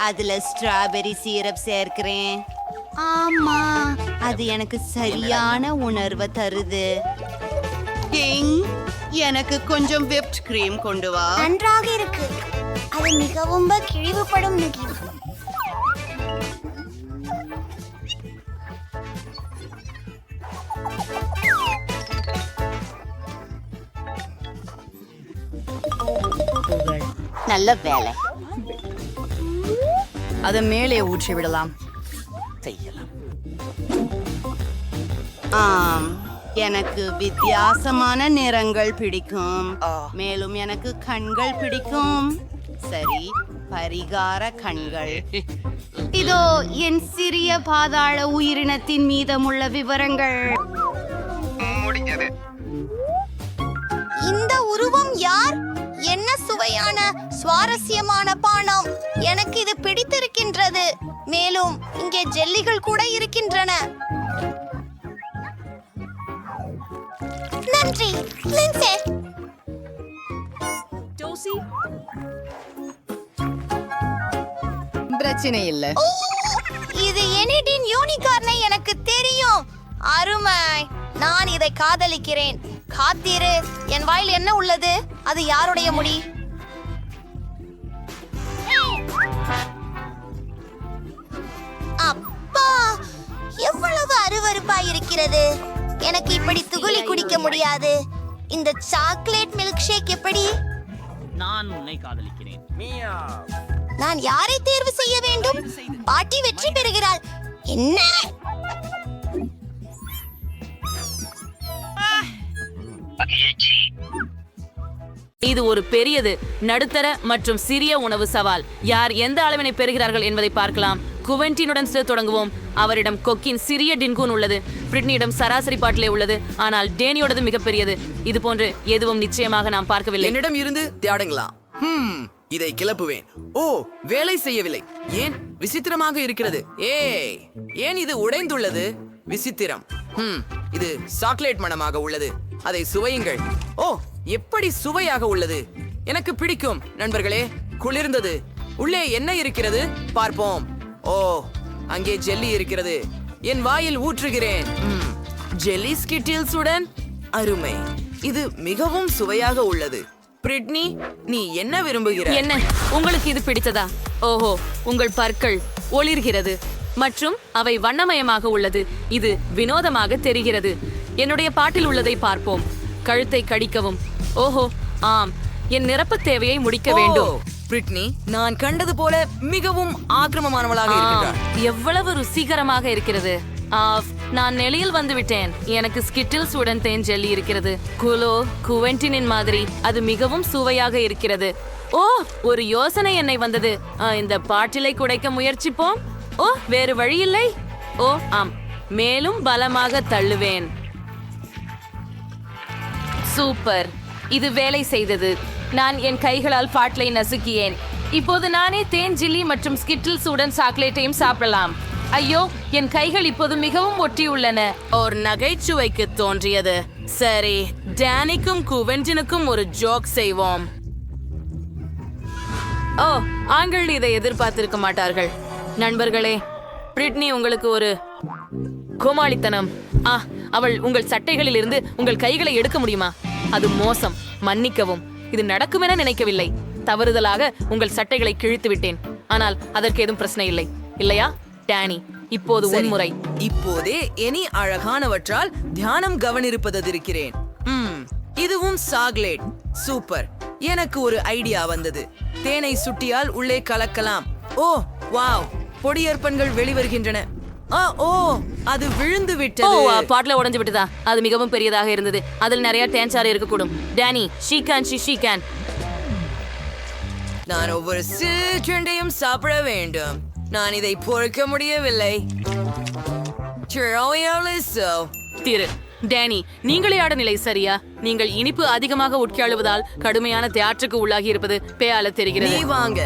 அதுல ஸ்ட்ராபெரி சீரப் சேர்க்கிறேன். ஆமா, அது எனக்கு சரியான உணர்வை தருது. கிங், எனக்கு கொஞ்சம் whipped cream கொண்டு வா. நன்றாக இருக்கு. அது மிகவும் கிழிவுபடும் நெகிழ். நல்ல வேலை. அதை மேலே ஊற்றி விடலாம். செய்யலாம். ஆம், எனக்கு வித்தியாசமான நிறங்கள் பிடிக்கும். மேலும் எனக்கு கண்கள் பிடிக்கும். சரி, பரிகார கண்கள். இதோ என் சிறிய பாதாள உயிரினத்தின் மீதமுள்ள விவரங்கள். இந்த உருவம் யார்? என்ன சுவையான சுவாரஸ்யமான பானம். எனக்கு இது பிடித்திருக்கின்றது. மேலும் இங்கே ஜெல்லிகள் கூட இருக்கின்றன. நன்றி லின்சே. பிரச்சனை இல்ல. ஓ, இது எனிடின் யூனிகார்னை எனக்கு தெரியும். அருமை. நான் இதை காதலிக்கிறேன். காத்திரு, என் வாயில் என்ன உள்ளது? அது யாருடைய முடி? அப்பா, எவ்வளவு அருவருப்பாய் இருக்கிறது. எனக்கு இப்படி துகுலி குடிக்க முடியாது. இந்த சாக்லேட் மில்க் ஷேக் எப்படி? நான் உன்னை காதலிக்கிறேன். நான் யாரை தேர்வு செய்ய வேண்டும்? பாட்டி வெற்றி பெறுகிறாள். என்ன? இது ஒரு பெரியது, நடுத்தர மற்றும் சிறிய உணவு சவால். யார் எந்த அளவினை பெறுகிறார்கள் என்பதை பார்க்கலாம். குவென்டினுடன் தொடங்குவோம். அவரிடம் கொக்கின் சிறிய டின்கூன் உள்ளது. பிரிட்னியிடம் சராசரி பாட்டிலே உள்ளது. ஆனால் டேனியோடது மிகப்பெரியது. இது போன்று எதுவும் நிச்சயமாக நாம் பார்க்கவில்லை. என்னிடம் இருந்து தியாடுங்களா? இதை கிளப்புவேன். ஓ, வேலை செய்யவில்லை. ஏன்? விசித்திரமாக இருக்கிறது. ஏன் இது உடைந்துள்ளது? விசித்திரம். இது சாக்லேட் மணமாக உள்ளது. அதை சுவையுங்கள். ஓ, எப்படி சுவையாக உள்ளது. எனக்கு பிடிக்கும் நண்பர்களே. குளிர்ந்தது. உள்ளே என்ன இருக்கிறது பார்ப்போம். ஓ, அங்கே ஜெல்லி இருக்கிறது. என் வாயில் ஊற்றுகிறேன். ஜெல்லி ஸ்கிட்டில்ஸுடன். அருமை. இது மிகவும் சுவையாக உள்ளது. பிரிட்னி, நீ என்ன விரும்புகிறாய்? என்ன, உங்களுக்கு இது பிடித்ததா? ஓஹோ, உங்கள் பற்கள் ஒளிர்கிறது மற்றும் அவை வண்ணமயமாக உள்ளது. இது வினோதமாக தெரிகிறது. என்னுடைய பாட்டில் உள்ளதை பார்ப்போம். கழுத்தை கடிக்கவும். ஓஹோ, ஆம், என் நிரப்பு தேவையை முடிக்க வேண்டும். பிரிட்னி, நான் கண்டது போல மிகவும் ஆக்கிரமமானவளாக இருக்கிறார். எவ்வளவு ருசிகரமாக இருக்கிறது. நான் நெளியில் வந்து விட்டேன். எனக்கு ஸ்கிட்டில்ஸ் உடன் தேன் ஜெல்லி இருக்கிறது. குலோ குவென்டினின் மாதிரி அது மிகவும் சுவையாக இருக்கிறது. ஓ, ஒரு யோசனை என்னை வந்தது. இந்த பாட்டிலை குடைக்க முயற்சிப்போம். ஓ, வேறு வழி இல்லை. ஓ, ஆம், மேலும் பலமாக தள்ளுவேன். சூப்பர், இது வேலை செய்தது. நான் என் கைகளால் பாட்டிலை நசுக்கியேன். இப்போது நானே தேன் ஜில்லி மற்றும் ஸ்கிட்டில்ஸ் உடன் சாக்லேட்டையும் சாப்பிடலாம். ஐயோ, என் கைகள் இப்போது மிகவும் ஒட்டியுள்ளன. ஒரு நகைச்சுவைக்கு தோன்றியது. சரி, டேனிக்கும் குவென்டினுக்கும் ஒரு ஜோக் செய்வோம். ஓ, ஆண்கள் இதை எதிர்பார்த்திருக்க மாட்டார்கள். நண்பர்களே, பிரிட்னி உங்களுக்கு ஒரு கோமாளித்தனம். அவள் உங்கள் சட்டைகளில் இருந்து உங்கள் கைகளை எடுக்க முடியுமா? அது மோசம். மன்னிக்கவும், இது நடக்கும் என நினைக்கவில்லை. தவறுதலாக உங்கள் சட்டைகளை கிழித்து விட்டேன். ஆனால் அதற்கு ஏதும் பிரச்சனை இல்லை, இல்லையா டேனி? இப்போது உன்முறை. இப்போதே எனி அழகானவற்றால் தியானம் கவனிருப்பதிருக்கிறேன். இதுவும் சாக்லேட். சூப்பர். எனக்கு ஒரு ஐடியா வந்தது. தேனை சுட்டியால் உள்ளே கலக்கலாம். ஓ, வாவ், பொடியற்பன்கள் வெளிவருகின்றன. ஓ, அது விழுந்து விட்டது. பாட்டில உடைஞ்சு விட்டதா? அது மிகவும் பெரியதாக இருந்தது. அதில் நிறைய தேன்சாறு இருக்கக்கூடும். டேனி, ஷீகான். நான் ஒவ்வொரு செகண்டையும் சாப்பிட வேண்டும். நான் இதை பொறுக்க முடியவில்லை. திரு டேனி, நீங்களே ஆட நிலை சரியா? நீங்கள் இனிப்பு அதிகமாக உட்காழுவதால் கடுமையான தியாற்றுக்கு உள்ளாகி இருப்பது பேயால தெரிகிறது. நீ வாங்க.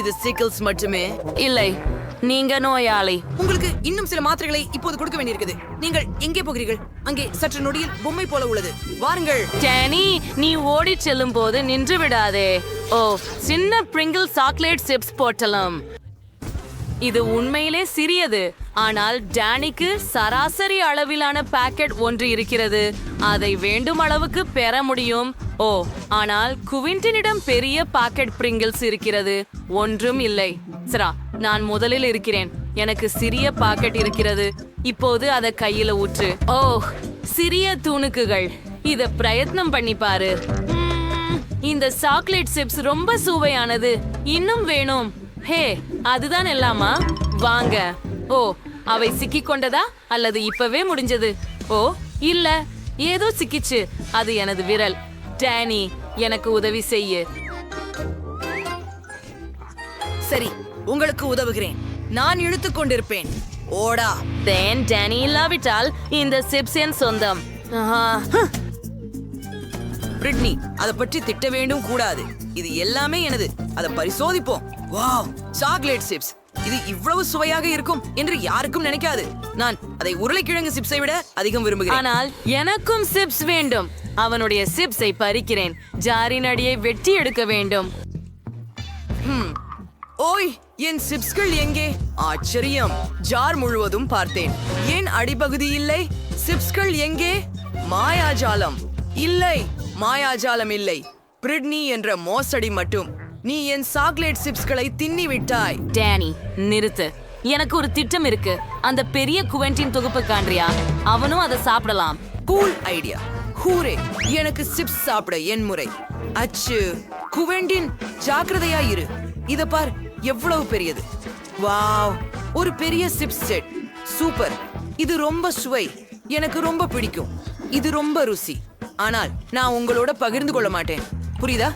இது சிக்கிள்ஸ் மட்டுமே இல்லை. நீங்க நோயாளி. உங்களுக்கு இன்னும் சில மாத்திரைகளை இப்போது கொடுக்க வேண்டியிருக்குது. நீங்கள் எங்கே போகிறீர்கள்? அங்கே சற்று நொடியில் பொம்மை போல உள்ளது. வாருங்கள். டேனி, நீ ஓடி செல்லும் போது நின்று விடாதே. ஓ, சின்ன பிரிங்கிள் சாக்லேட் சிப்ஸ் போட்டலாம். இது உண்மையிலே சிறியது, ஆனால் டேனிக்கு சராசரி அளவிலான பாக்கெட் ஒன்று இருக்கிறது. அதை வேண்டும் அளவுக்கு பெற முடியும். ஓ, ஆனால் குவிண்டனிடம் பெரிய பாக்கெட் பிரிங்கிள்ஸ் இருக்கிறது. ஒன்றும் இல்லை. சரா, நான் முதலில் இருக்கிறேன். எனக்கு சிறிய பாக்கெட் இருக்கிறது. இப்போது அதை கையில ஊற்று. ஓ, சிறிய துணுக்குகள். இத பிரயத்னம் பண்ணி பாரு. இந்த சாக்லேட் சிப்ஸ் ரொம்ப சுவையானது. இன்னும் வேணும். ஹே, அதுதான் எல்லாமா? வாங்க. ஓ, அவை சிக்கிக் கொண்டதா அல்லது இப்பவே முடிஞ்சது? ஓ, இல்ல, ஏதோ சிக்கிச்சு. அது எனது விரல். டேனி, எனக்கு உதவி செய்ய. சரி, உங்களுக்கு உதவுகிறேன். நான் இழுத்துக் கொண்டிருப்பேன். ஓடா. டேனி இல்லாவிட்டால் இந்த சிப்ஸ் என் சொந்தம். பிரிட்னி, அதை பற்றி திட்ட வேண்டும் கூடாது. இது எல்லாமே எனது. அதை பரிசோதிப்போம். Wow, chocolate chips. இது இவ்வளவு சுவையாக இருக்கும் என்று யாருக்கும் நினைக்காது. நான் அதை உருளைக்கிழங்கு சிப்ஸை விட அதிகம் விரும்புகிறேன். ஆனால் எனக்கும் சிப்ஸ் வேண்டும். அவனுடைய சிப்ஸை பறிக்கிறேன். ஜாரின் அடியை வெட்டி எடுக்க வேண்டும். ஓய், என் சிப்ஸ்கள் எங்கே? ஆச்சரியம். ஜார் முழுவதும் பார்த்தேன். ஏன் அடிப்பகுதி இல்லை? சிப்ஸ்கள் எங்கே? மாயாஜாலம். இல்லை, மாயாஜாலம் இல்லை. பிரிட்னி என்ற மோசடி மட்டும். நீ என் சாக்லேட் சிப்ஸ்களை தின்னி விட்டாய். டேனி, நிறுத்து. எனக்கு ஒரு திட்டம் இருக்கு. அந்த பெரிய குவெண்டின் தொகுப்பு காண்றியா? அவனும் அதை சாப்பிடலாம். Cool idea. ஹூரே, எனக்கு சிப்ஸ் சாப்பிட என் முறை. அச்சு, குவெண்டின், ஜாக்கிரதையா இரு. இத பார், எவ்வளவு பெரியது. வாவ், ஒரு பெரிய சிப்ஸ் செட். சூப்பர். இது ரொம்ப சுவை. எனக்கு ரொம்ப பிடிக்கும். இது ரொம்ப ருசி. ஆனால் நான் உங்களோட பகிர்ந்து கொள்ள மாட்டேன். புரியுதா?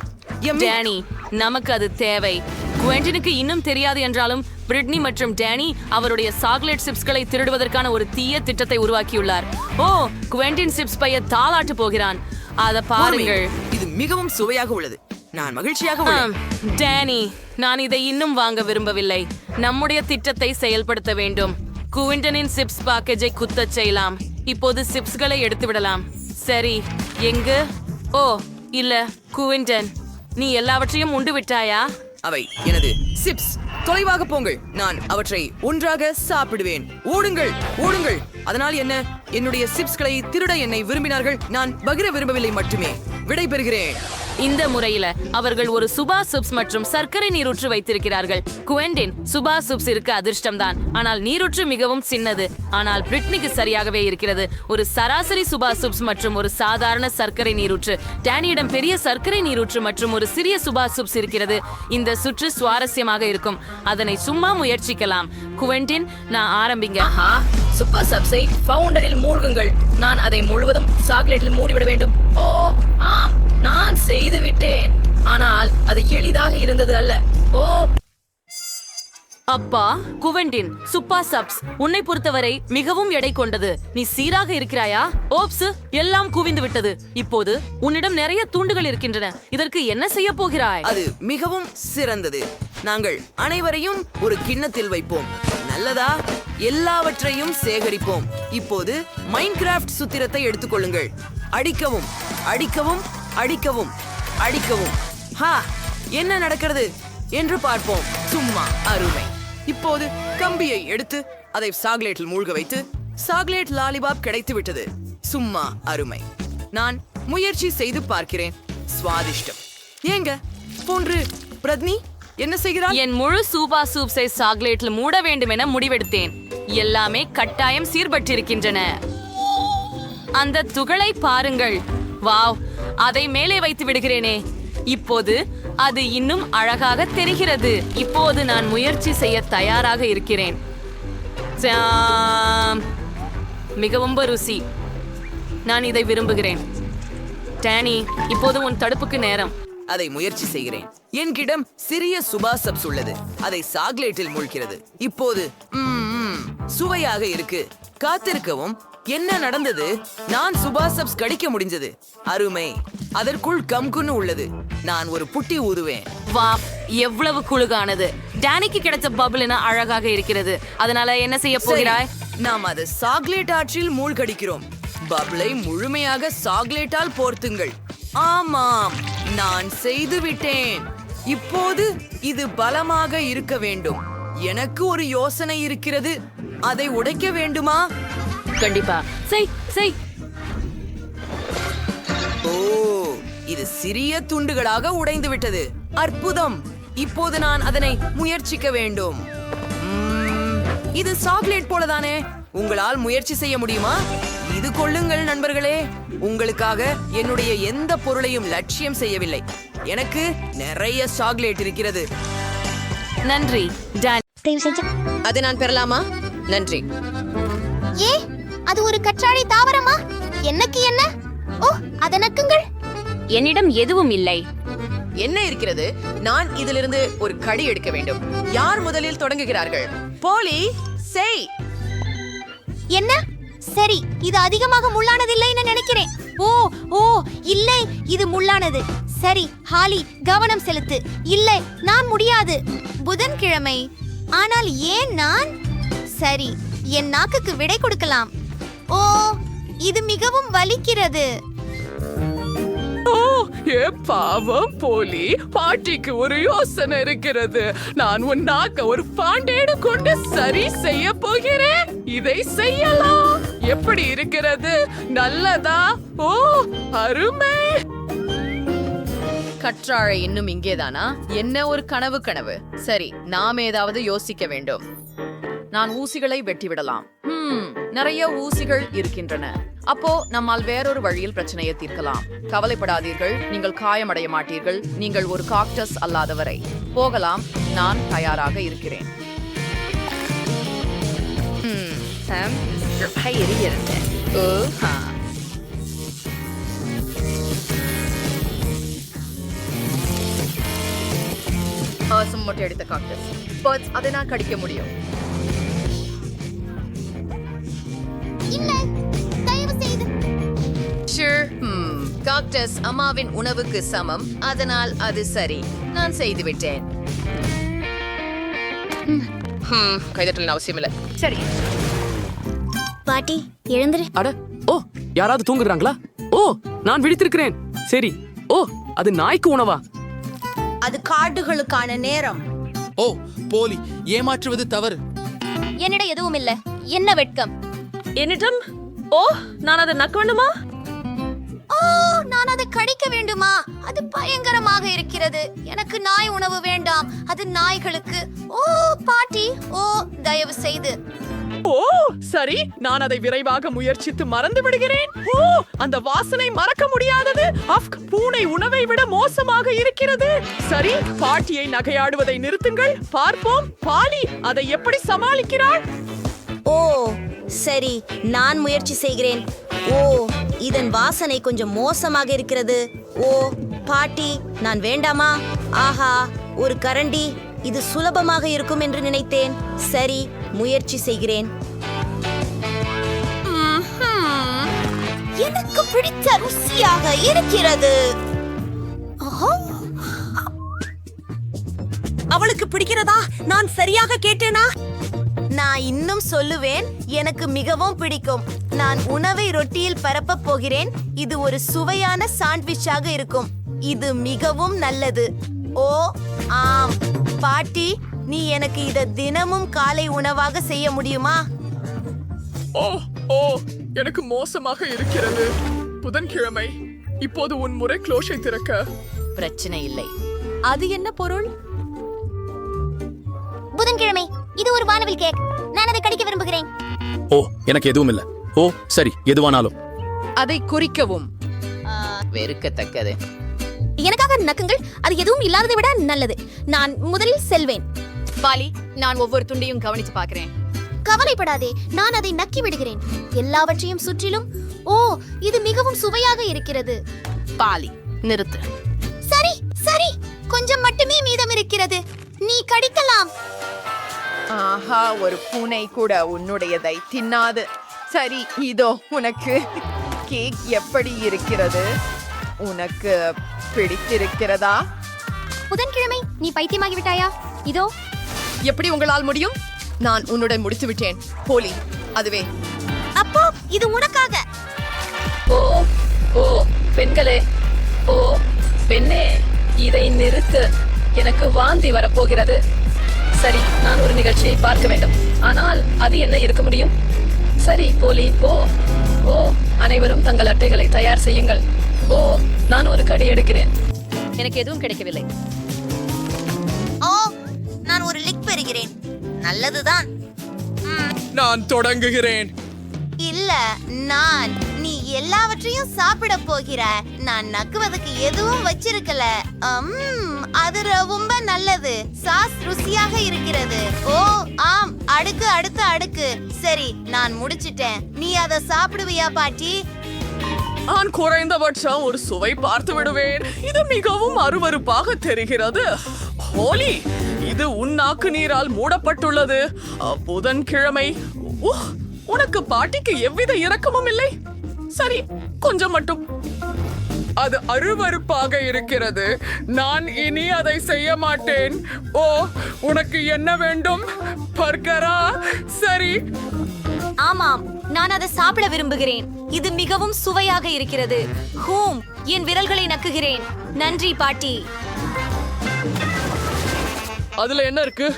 டேனி, நமக்கு அது தேவை. குவெண்டினுக்கு இன்னும் தெரியாது என்றாலும் பிரிட்னி மற்றும் டேனி அவருடைய சாக்லேட் சிப்ஸ்களை திருடுவதற்கான ஒரு தீய திட்டத்தை உருவாக்கியுள்ளார். ஓ, குவெண்டின் சிப்ஸ் பைய தாளாட்டு போகிறான். அத பாருங்கள். இது மிகவும் சுவையாக உள்ளது. நான் மகிழ்ச்சியாக உள்ளேன். டேனி, நான் இதை இன்னும் வாங்க விரும்பவில்லை. நம்முடைய திட்டத்தை செயல்படுத்த வேண்டும். குவிண்டனின் சிப்ஸ் பேக்கேஜை குத்தச் செய்யலாம். இப்போது சிப்ஸ்களை எடுத்து விடலாம். சரி, எங்கு? ஓ, இல்ல, குவிண்டன், நீ எல்லாவற்றையும் உண்டு விட்டாயா? அவை எனது சிப்ஸ். தொலைவாக போங்கள். நான் அவற்றை ஒன்றாக சாப்பிடுவேன். ஓடுங்கள், ஓடுங்கள். அதனால் என்ன? என்னுடைய சிப்ஸ்களை திருட என்னை விரும்பினார்கள். நான் பகிர விரும்பவில்லை மட்டுமே. விடை பெறுகிறேன். இந்த முறையில அவர்கள் ஒரு சுபா சிப்ஸ் மற்றும் சர்க்கரை நீரூற்று வைத்திருக்கிறார்கள். குவெண்டின், சுபா சிப்ஸ் இருக்க அதிர்ஷ்டம்தான். ஆனால் நீரூற்று மிகவும் சின்னது. ஆனால் பிரிட்னிக்கு சரியாகவே இருக்கிறது. ஒரு சராசரி சுபா சிப்ஸ் மற்றும் ஒரு சாதாரண சர்க்கரை நீரூற்று. டேனியிடம் பெரிய சர்க்கரை நீரூற்று மற்றும் ஒரு சிறிய சுபா சிப்ஸ் இருக்கிறது. இந்த சுற்று சுவாரஸ்யமாக இருக்கும். அதனை சும்மா முயற்சிக்கலாம். குவெண்டின், நான் ஆரம்பிங்க. சூப்பர் சப்ஸை ஃபவுண்டரில் மூழ்குங்கள். நான் அதை முழுவதும் சாக்லேட்டில் மூடிவிட வேண்டும். ஓ, ஆம், நான் செய்து விட்டேன். ஆனால் அது எளிதாக இருந்தது அல்ல. ஓ, அப்பா, குவெண்டின், சுப்பா சப்ஸ் உன்னை பொறுத்தவரை மிகவும் எடை கொண்டது. நீ சீராக இருக்கிறாயா? ஓப்ஸ், எல்லாம் குவிந்து விட்டது. இப்போது உன்னிடம் நிறைய தூண்டுகள் இருக்கின்றன. இதற்கு என்ன செய்ய போகிறாய்? அது மிகவும் சிறந்தது. நாங்கள் அனைவரையும் ஒரு கிண்ணத்தில் வைப்போம். நல்லதா? எல்லாவற்றையும் சேகரிப்போம். இப்போது மைன்கிராஃப்ட் சூத்திரத்தை எடுத்துக்கொள்ளுங்கள். அடிக்கவும், அடிக்கவும், அடிக்கவும், அடிக்கவும். ஹா, என்ன நடக்கிறது என்று பார்ப்போம். சும்மா அருமை. இப்போது கம்பியை எடுத்து அதை சாக்லேட்டில் மூழ்க வைத்து சாக்லேட் லாலிபாப் கிடைத்து விட்டது. சும்மா அருமை. நான் முயற்சி செய்து பார்க்கிறேன். சுவாதிஷ்டம். ஏங்க போன்று பிரத்னி என்ன செய்கிறாய்? என் முழு சூபா சூப்ஸை சாக்லேட்ல மூட வேண்டும் என முடிவெடுத்தேன். எல்லாமே கட்டாயம் சீர்பட்டிருக்கின்றன. அந்த துகளை பாருங்கள். வாவ், அதை மேலே வைத்து விடுகிறேனே. இப்போது அது இன்னும் அழகாக தெரிகிறது. இப்போது நான் முயற்சி செய்ய தயாராக இருக்கிறேன். மிகவும் ருசி. நான் இதை விரும்புகிறேன். டேனி, இப்போது உன் தடுப்புக்கு நேரம். அதை முயற்சி செய்கிறேன். என்கிடம் சிறிய சுபா சப்ஸ் உள்ளது. அதை சாக்லேட்டில் மூழ்கிறது. இப்போது சுவையாக இருக்கு. காத்திருக்கவும். என்ன நடந்தது? நான் சுபா சப்ஸ் கடிக்க முடிஞ்சது. அருமை. அதற்குள் கம்குன்னு உள்ளது. நான் ஒரு புட்டி ஊதுவேன். வா, எவ்வளவு குழுகானது. டானிக்கு கிடைச்ச பபிள்னா அழகாக இருக்கிறது. அதனால என்ன செய்ய போகிறாய்? நாம் அது சாக்லேட் ஆற்றில் மூழ்கடிக்கிறோம். பபிளை முழுமையாக சாக்லேட்டால் போர்த்துங்கள். ஆமாம், நான் செய்து விட்டேன். இப்போது இது பலமாக இருக்க வேண்டும். எனக்கு ஒரு யோசனை இருக்கிறது. அதை உடைக்க வேண்டுமா? கண்டிப்பா செய் செய். ஓ, இது சிறிய துண்டுகளாக உடைந்து விட்டது. அற்புதம். இப்போது நான் அதனை முயற்சிக்க வேண்டும். இது சாக்லேட் போலதானே? உங்களால் முயற்சி செய்ய முடியுமா? இது கொள்ளுங்கள் நண்பர்களே. உங்களுக்காக என்னுடைய எந்த பொருளையும் லட்சியம் செய்யவில்லை. எனக்கு நிறைய சாக்லேட் இருக்கிறது. நன்றி டான். அதை நான் பெறலாமா? நன்றி. ஏ, அது ஒரு கற்றாழை தாவரமா? என்னக்கு என்ன? ஓ, அதனக்குங்கள். என்னிடம் எதுவும் இல்லை. என்ன இருக்கிறது? நான் இதிலிருந்து ஒரு கடி எடுக்க வேண்டும். யார் முதலில் தொடங்குகிறார்கள்? போலி, செய். என்ன? சரி, இது அதிகமாக முள்ளானதில்லைன்னு நினைக்கிறேன். ஓ ஓ இல்லை, இது முள்ளானது. சரி ஹாலி, கவனம் செலுத்து. இல்லை, நான் முடியாது. புதன்கிழமை. ஆனால் ஏன் நான்? சரி, என் நாக்குக்கு விடை கொடுக்கலாம். ஓ, இது மிகவும் வலிக்கிறது. ஓ, ஏ பாவம் போலி. பாட்டிக்கு ஒரு யோசனை இருக்கிறது. நான் உன் நாக்க ஒரு பாண்டேடு கொண்டு சரி செய்ய போகிறேன். இதை செய்யலாம். எப்படி இருக்கிறது? நல்லதா? ஓ, அருமை. கற்றாழை இன்னும் இங்கேதானா? என்ன ஒரு கனவு. சரி, நாம் ஏதாவது யோசிக்க வேண்டும். நான் ஊசிகளை வெட்டிவிடலாம். நிறைய ஊசிகள் இருக்கின்றன. அப்போ நம்மால் வேறொரு வழியில் பிரச்சனையை தீர்க்கலாம். கவலைப்படாதீர்கள், நீங்கள் காயமடைய மாட்டீர்கள். நீங்கள் ஒரு காக்டஸ் அல்லாதவரை. போகலாம், நான் தயாராக இருக்கிறேன். மொட்டையடித்த காக்டஸ். பர்ட்ஸ், அதை நான் கடிக்க முடியும். இல்லை, தயவு செய்து. காக்டஸ் அம்மாவின் உணவுக்கு சமம். அதனால் அது சரி. நான் செய்துவிட்டேன். கைதட்டலின் அவசியம் இல்லை. சரி. பாட்டி, எழுந்துரு. அட, ஓ, யாராவது தூங்குறாங்களா? ஓ, நான் விழித்திருக்கிறேன். சரி. ஓ, அது நாய்க்கு உணவா? அது கார்டுகளுக்கான நேரம். ஓ, போலி, ஏமாற்றுவது தவறு. என்னிடம் எதுவும் இல்லை. என்ன வெட்கம். என்னிடம்? ஓ, நான் அதை நக்க வேண்டுமா? ஓ, நான் அதை கடிக்க வேண்டுமா? அது பயங்கரமாக இருக்கிறது. எனக்கு நாய் உணவு வேண்டாம். அது நாய்களுக்கு. ஓ பாட்டி, ஓ தயவு செய்து. ஓ சரி, நான் அதை விரைவாக முயற்சித்து மறந்து விடுகிறேன். ஓ, அந்த வாசனை மறக்க முடியாதது. பூனை உணவை விட மோசமாக இருக்கிறது. சரி, பாட்டியை நகையாடுவதை நிறுத்துங்கள். பார்ப்போம் பாலி அதை எப்படி சமாளிக்கிறாள். ஓ சரி, நான் முயற்சி செய்கிறேன். ஓ, இதன் வாசனை கொஞ்சம் மோசமாக இருக்கிறது. ஓ பாட்டி, நான் வேண்டாமா? ஆஹா, ஒரு கரண்டி. இது சுலபமாக இருக்கும் என்று நினைத்தேன். சரி, முயற்சி செய்கிறேன். எனக்கு பிடித்த ருசியாக இருக்கிறது. அவளுக்கு பிடிக்கிறதா? நான் சரியாக கேட்டேனா? நான் இன்னும் சொல்லுவேன், எனக்கு மிகவும் பிடிக்கும். நான் உணவை ரொட்டியில் பரப்ப போகிறேன். இது ஒரு சுவையான சாண்ட்விச்சாக இருக்கும். இது மிகவும் நல்லது. ஓ ஆம் பாட்டி, நீ எனக்கு இதை தினமும் காலை உணவாக செய்ய முடியுமா? ஓ ஓ, எனக்கு மோசமாக இருக்கிறது. புதன்கிழமை. இப்போது உன் முறை க்ளோஷை திறக்க. பிரச்சனை இல்லை. அது என்ன பொருள்? புதன்கிழமை. இது ஒரு வானவில் கேக். நான் அதை கடிக்க விரும்புகிறேன். ஓ, எனக்கு எதுவும் இல்ல. ஓ சரி, எதுவானாலும். அதை குறிக்கவும். வெறுக்கத்தக்கது. எனக்காக நக்குங்கள். அது எதுவும் இல்லாததை விட நல்லது. நான் முதலில் செல்வேன். பாலி, நான் ஒவ்வொரு துண்டையும் கவனிச்சு பார்க்கிறேன். கவலைப்படாதே, நான் அதை நக்கி விடுகிறேன். எல்லாவற்றையும் சுற்றிலும். ஓ, இது மிகவும் சுவையாக இருக்கிறது. பாலி, நிறுத்து. சரி சரி, கொஞ்சம் மட்டுமே மீதம் இருக்கிறது. நீ கடிக்கலாம். ஆஹா, ஒரு பூனை கூட உன்னுடையதை தின்னாது. சரி, இதோ உனக்கு கேக். எப்படி இருக்கிறது? உனக்கு பிடித்திருக்கிறதா? புதன்கிழமை நீ பைத்தியமாகி விட்டாயா? இதோ. எப்படி உங்களால் முடியும்? நான் உன்னுடன் முடித்து விட்டேன். போலி, அதுவே. அப்போ இது உனக்காக. ஓ ஓ பெண்களே, ஓ பெண்ணே, இதை நிறுத்து. எனக்கு வாந்தி வரப்போகிறது. சரி, நான் ஒரு நிகழ்ச்சியை பார்க்க வேண்டும். ஆனால் அது என்ன இருக்க முடியும்? சரி போலி, போ. ஓ, அனைவரும் தங்கள் அட்டைகளை தயார் செய்யுங்கள். ஓ, நான் ஒரு கடி எடுக்கிறேன். எனக்கு எதுவும் கிடைக்கவில்லை. ஓ, நான் ஒரு லிக் பெறுகிறேன். நல்லதுதான். நான் தொடங்குகிறேன். இல்ல, நீ எல்லாவற்றையும் சாப்பிட போகிற. நான் நக்குவதற்கு எதுவும் வச்சிருக்கல. அது ரொம்ப நல்லது. சாஸ் ருசியாக இருக்கிறது. ஓ ஆம், அடுக்கு அடுத்த அடுக்கு. சரி, நான் முடிச்சிட்டேன். நீ அதை சாப்பிடுவியா பாட்டி? நான் குறைந்தபட்சம் ஒரு சுவை பார்த்து விடுவேன். இது மிகவும் அருவருப்பாக தெரிகிறது. ஹோலி, இது உன் நாக்கு நீரால் மூடப்பட்டுள்ளது. புதன்கிழமை. உனக்கு பாட்டிக்கு எவ்வித இரக்கமும் இல்லை. சரி, கொஞ்சம் மட்டும். அது அருவருப்பாக இருக்கிறது. நான் இனி அதை செய்ய மாட்டேன். ஓ, உனக்கு என்ன வேண்டும்? பர்கரா? சரி. ஆமாம், நான் அதை சாப்பிட விரும்புகிறேன். இது மிகவும் சுவையாக இருக்கிறது. என் விரல்களை நக்குகிறேன். நன்றி பாட்டி. அதுல என்ன இருக்கு?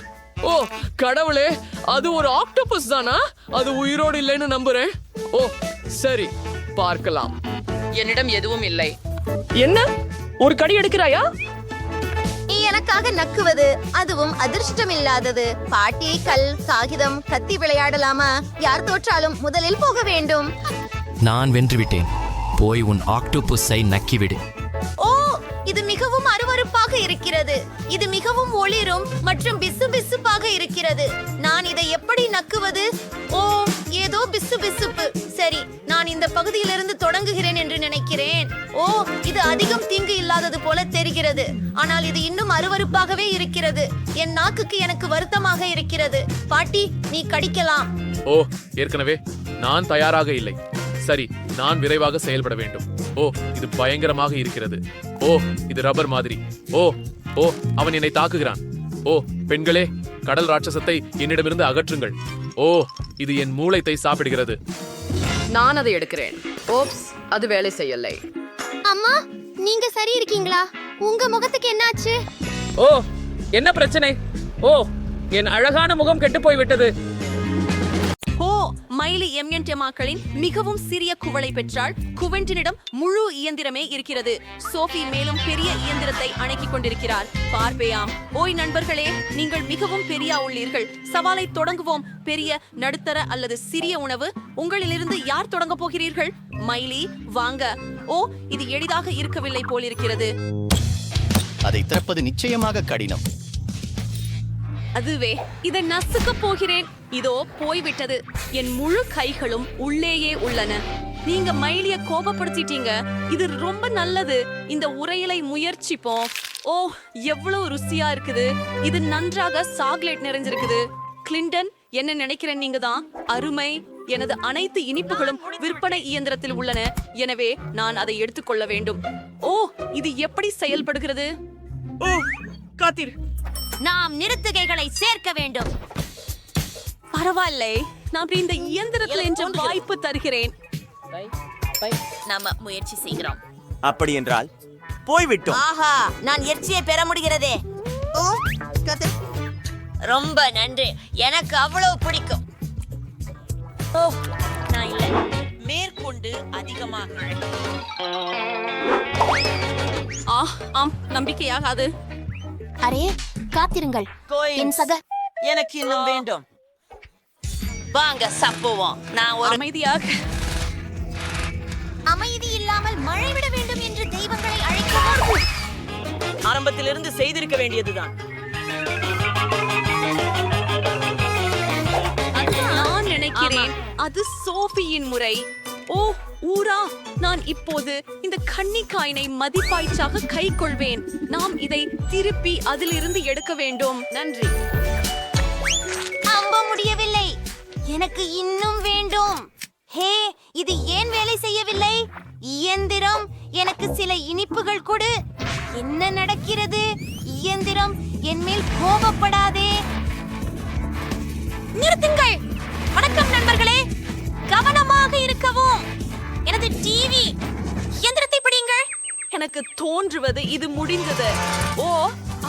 ஓ கடவுளே, அது ஒரு ஆக்டோபஸ் தானா? அது உயிரோடு இல்லைன்னு நம்புறேன். ஓ சரி, பார்க்கலாம். என்னிடம் எதுவும் இல்லை. என்ன, ஒரு கடி எடுக்கிறாயா? நீ எனக்காக நக்குவது அதுவும் அதிர்ஷ்டம் இல்லாதது. பாட்டி, கல், காகிதம், கத்தி விளையாடலாமா? யார் தோற்றாலும் முதலில் போக வேண்டும். நான் வென்றுவிட்டேன். போய் உன் ஆக்டோபஸை நக்கிவிடு. ஓ, இது மிகவும் அருவருப்பாக இருக்கிறது. இது மிகவும் ஒளிரும் மற்றும் பிசுபிசுப்பாக இருக்கிறது. நான் இதை எப்படி நக்குவது? ஓ, ஏதோ பிசுபிசுப்பு. சரி, நான் இந்த பகுதியிலிருந்து தொடங்குகிறேன் என்று நினைக்கிறேன். ஓ, இது அதிகம் தீங்கு இல்லாதது போல தெரிகிறது. ஆனால் இது இன்னும் அருவருப்பாகவே இருக்கிறது. என் நாக்குக்கு எனக்கு வருத்தமாக இருக்கிறது. பாட்டி, நீ கடிக்கலாம். ஓ, ஏற்கனவே நான் தயாராக இல்லை. சரி, நான் விரைவாக செயல்பட வேண்டும். ஓ, இது பயங்கரமாக இருக்கிறது. ஓ, இது ரப்பர் மாதிரி. ஓ ஓ அவன் என்னை தாக்குகிறான். ஓ பெண்களே, கடல் ராட்சசத்தை என்னிடமிருந்து அகற்றுங்கள். ஓ, இது என் மூளைத்தை சாப்பிடுகிறது. நான் அதை எடுக்கிறேன். ஓப்ஸ், அது வேலை செய்யலை. அம்மா, நீங்க சரி இருக்கீங்களா? உங்க முகத்துக்கு என்னாச்சு? ஓ, என்ன பிரச்சனை? ஓ, என் அழகான முகம் கெட்டு போய்விட்டது. ஓ, மைலி எம்என்டெமாக்களின் மிகவும் சிறிய குவளை பெற்றாள். குவென்டினிடம் முழு இயந்திரமே இருக்கிறது. சோஃபி மேலும் பெரிய இயந்திரத்தை அணைக்கிக் கொண்டிருக்கிறார். பார்ப்பேயாம். ஓய் நண்பர்களே, நீங்கள் மிகவும் பெரிய உள்ளீர்கள். சவாலை தொடங்குவோம். பெரிய, நடுத்தர அல்லது சிறிய உணவு. உங்களிலிருந்து யார் தொடங்க போகிறீர்கள்? மைலி, வாங்க. ஓ, இது எளிதாக இருக்கவில்லை போலிருக்கிறது. அதை திறப்பது நிச்சயமாக கடினம். அதுவே, இதை நசுக்க போகிறேன். இதோ போய்விட்டது. என் முழு கைகளும் உள்ளேயே உள்ளன. நீங்க மைலிய கோபப்படுத்திட்டீங்க. இது ரொம்ப நல்லது. இந்த உரையலை முயற்சிப்போம். ஓ, எவ்வளவு ருசியா இருக்குது. இது நன்றாக சாக்லேட் நிறைஞ்சிருக்குது. கிளின்டன், என்ன நினைக்கிறேன்? நீங்க தான் அருமை. எனது அனைத்து இனிப்புகளும் விற்பனை இயந்திரத்தில் உள்ளன. எனவே நான் அதை எடுத்துக்கொள்ள வேண்டும். ஓ, இது எப்படி செயல்படுகிறது? ஓ, காத்திரு. நாம் நிறுத்துகைகளை சேர்க்க வேண்டும். பரவாயில்லை, நான் இந்த இயந்திரத்தில் என்ற வாய்ப்பு தருகிறேன். நாம முயற்சி செய்கிறோம். அப்படி என்றால் போய்விட்டோம். ஆஹா, நான் எர்ச்சியை பெற முடிகிறதே. ஓ, ரொம்ப நன்றி. எனக்கு அவ்வளவு பிடிக்கும். ஓ, நான் இல்லை. மேற்கொண்டு அதிகமாக. ஆம், நம்பிக்கையாகாது. அரே, காத்திருங்கள். என் சக எனக்கு இன்னும் வேண்டும். வாங்க சப்புவோம். நான் ஒரு அமைதியாக. அமைதி இல்லாமல் மழை விட வேண்டும் என்று தெய்வங்களை அழைக்கிறார்கள். ஆரம்பத்திலிருந்து செய்திருக்க வேண்டியதுதான். நான் நினைக்கிறேன் அது சோஃபியின் முறை. ஓ ஊரா, நான் இப்போது இந்த கன்னிக்காயினை மதிப்பாய்ச்சாக கை கொள்வேன். நாம் இதை திருப்பி அதிலிருந்து எடுக்க வேண்டும். நன்றி. நம்ப முடியவில்லை. எனக்கு இன்னும் வேண்டும். ஹே, இது ஏன் வேலை செய்யவில்லை? இயந்திரம், எனக்கு சில இனிப்புகள் கொடு. என்ன நடக்கிறது? இயந்திரம் என் மேல் கோபப்படாதே. நிறுத்துங்கள். வணக்கம் நண்பர்களே, கவனமாக இருக்கவும். எனது டிவி இயந்திரத்தை பிடியுங்கள். எனக்கு தோன்றுவது இது முடிந்தது. ஓ,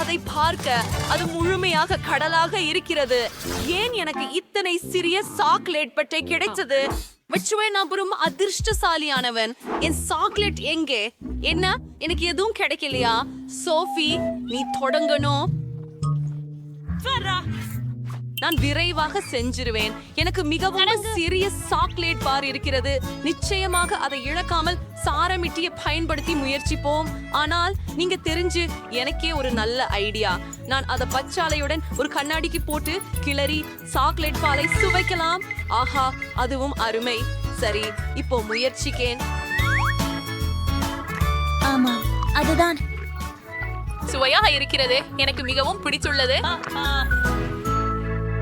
அதை பார்க்க அது முழுமையாக கடலாக இருக்கிறது. ஏன் எனக்கு இத்தனை சிறிய சாக்லேட் பட்டை கிடைத்தது? நான் அதிர்ஷ்டசாலியானவன். என் சாக்லேட் எங்கே? என்ன, எனக்கு எதுவும் கிடைக்கலையா? சோஃபி, நீ தொடங்கணும். நான் விரைவாக செஞ்சிருவேன். எனக்கு மிகவும் சிறிய சாக்லேட் பார் இருக்கிறது. நிச்சயமாக அதை இழக்காமல் சாரமிட்டியை பயன்படுத்தி முயற்சிப்போம். ஆனால் நீங்க தெரிஞ்சு எனக்கே ஒரு நல்ல ஐடியா. நான் அதை பச்சாலையுடன் ஒரு கண்ணாடிக்கு போட்டு கிளறி சாக்லேட் பாலை சுவைக்கலாம். ஆஹா, அதுவும் அருமை. சரி, இப்போ முயற்சிக்கேன். ஆமா, அதுதான் சுவையாக இருக்கிறது. எனக்கு மிகவும் பிடித்துள்ளது.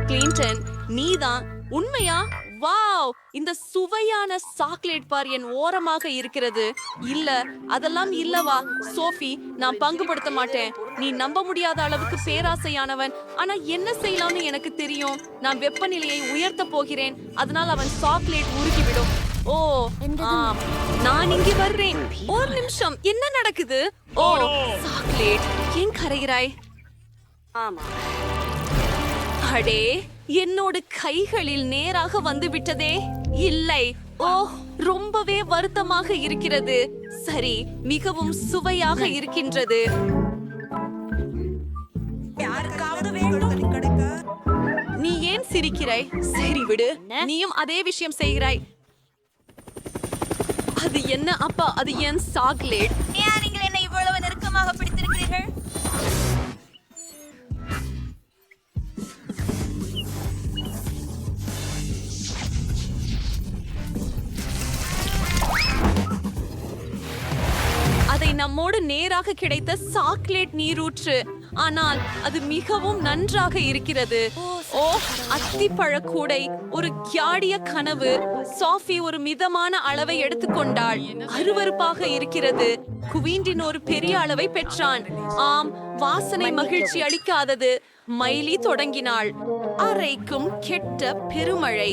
கிளின்டன், நீதான் உண்மையா? வாவ், இந்த சுவையான சாக்லேட் பார் என் ஓரமாக இருக்கிறது. இல்ல, அதெல்லாம் இல்லவா? சோஃபி, நான் பங்குபடுத்த மாட்டேன். நீ நம்ப முடியாத அளவுக்கு பேராசையானவன். ஆனா என்ன செய்யலாம்னு எனக்கு தெரியும். நான் வெப்பநிலையை உயர்த்த போகிறேன். அதனால் அவன் சாக்லேட் உருகிவிடும். ஓ ஆம், நான் இங்கே வர்றேன். ஒரு நிமிஷம், என்ன நடக்குது? ஓ, சாக்லேட் ஏன் கரைகிறாய்? ஆமா, அடே, என்னோட கைகளில் நேராக வந்து விட்டதே. இல்லை, ஓ, ரொம்பவே வருத்தமாக இருக்கிறது. சரி, மிகவும் சுவையாக இருக்கின்றது. நீ ஏன் சிரிக்கிறாய்? சரி விடு, நீயும் அதே விஷயம் செய்கிறாய். அது என்ன அப்பா? அது என் சாக்லேட். நீங்கள் என்ன இவ்வளவு நெருக்கமாக பிடித்திருக்கிறீர்கள்? அதை நம்மோடு நேராக கிடைத்த சாக்லேட் நீரூற்று. ஆனால் அது மிகவும் நன்றாக இருக்கிறது. ஓ, அத்திப்பழ கூடை, ஒரு கியாடிய கனவு. சாஃபி ஒரு மிதமான அளவை எடுத்துக்கொண்டாள். அருவருப்பாக இருக்கிறது. குவீண்டின் ஒரு பெரிய அளவை பெற்றான். ஆம், வாசனை மகிழ்ச்சி அளிக்காதது. மைலி தொடங்கினாள். அரைக்கும் கெட்ட பெருமழை.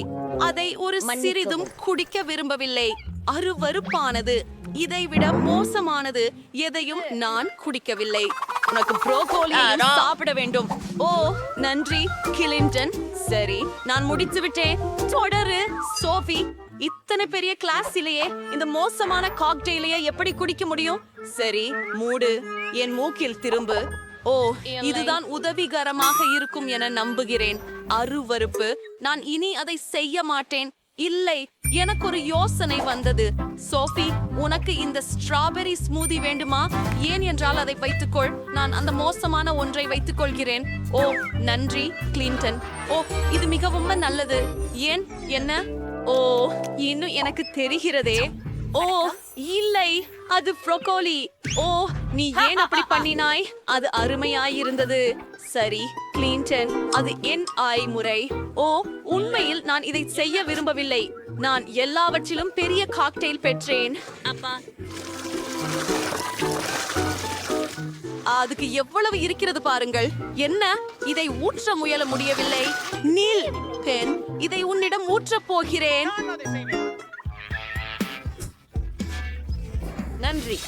அதை ஒரு சிறிதும் குடிக்க விரும்பவில்லை. அருவருப்பானது. இதைவிட மோசமானது எதையும் நான் குடிக்கவில்லை. உனக்கு புரோக்கோலி சாப்பிட வேண்டும். ஓ, நன்றி கிளின்டன். சரி, நான் முடித்து விட்டேன். தொடரு சோஃபி. இத்தனை பெரிய கிளாஸிலேயே இந்த மோசமான காக்டெயிலையே எப்படி குடிக்க முடியும்? சரி, மூடு. என் மூக்கில் திரும்பு. ஓ, இதுதான் உதவிகரமாக இருக்கும் என நம்புகிறேன். அருவருப்பு. நான் இனி அதை செய்ய மாட்டேன். இல்லை, எனக்கு ஒரு யோசனை வந்தது. சோஃபி, உனக்கு இந்த ஸ்ட்ராபெரி ஸ்மூதி வேண்டுமா? ஏன் என்றால் அதை வைத்துக்கொள். நான் அந்த மோசமான ஒன்றை வைத்துக் கொள்கிறேன். ஓ, நன்றி கிளின்டன். ஓ, இது மிகவும் நல்லது. ஏன்? என்ன? ஓ, இன்னும் எனக்கு தெரிகிறதே. ஓ, இல்லை, அது ப்ரோக்கோலி. ஓ, நீ ஏன் அப்படி பண்ணினாய்? அது அருமையாயிருந்தது. சரி கிளின்டன், அது என் முறை. ஓ, உண்மையில் நான் இதை செய்ய விரும்பவில்லை. நான் எல்லாவற்றிலும் பெரிய காக்டெயில் பெற்றேன். அப்பா, அதுக்கு எவ்வளவு இருக்கிறது பாருங்கள். என்ன, இதை ஊற்ற முயல முடியவில்லை. நில் பெண், இதை உன்னிடம் ஊற்றப் போகிறேன். நன்றி.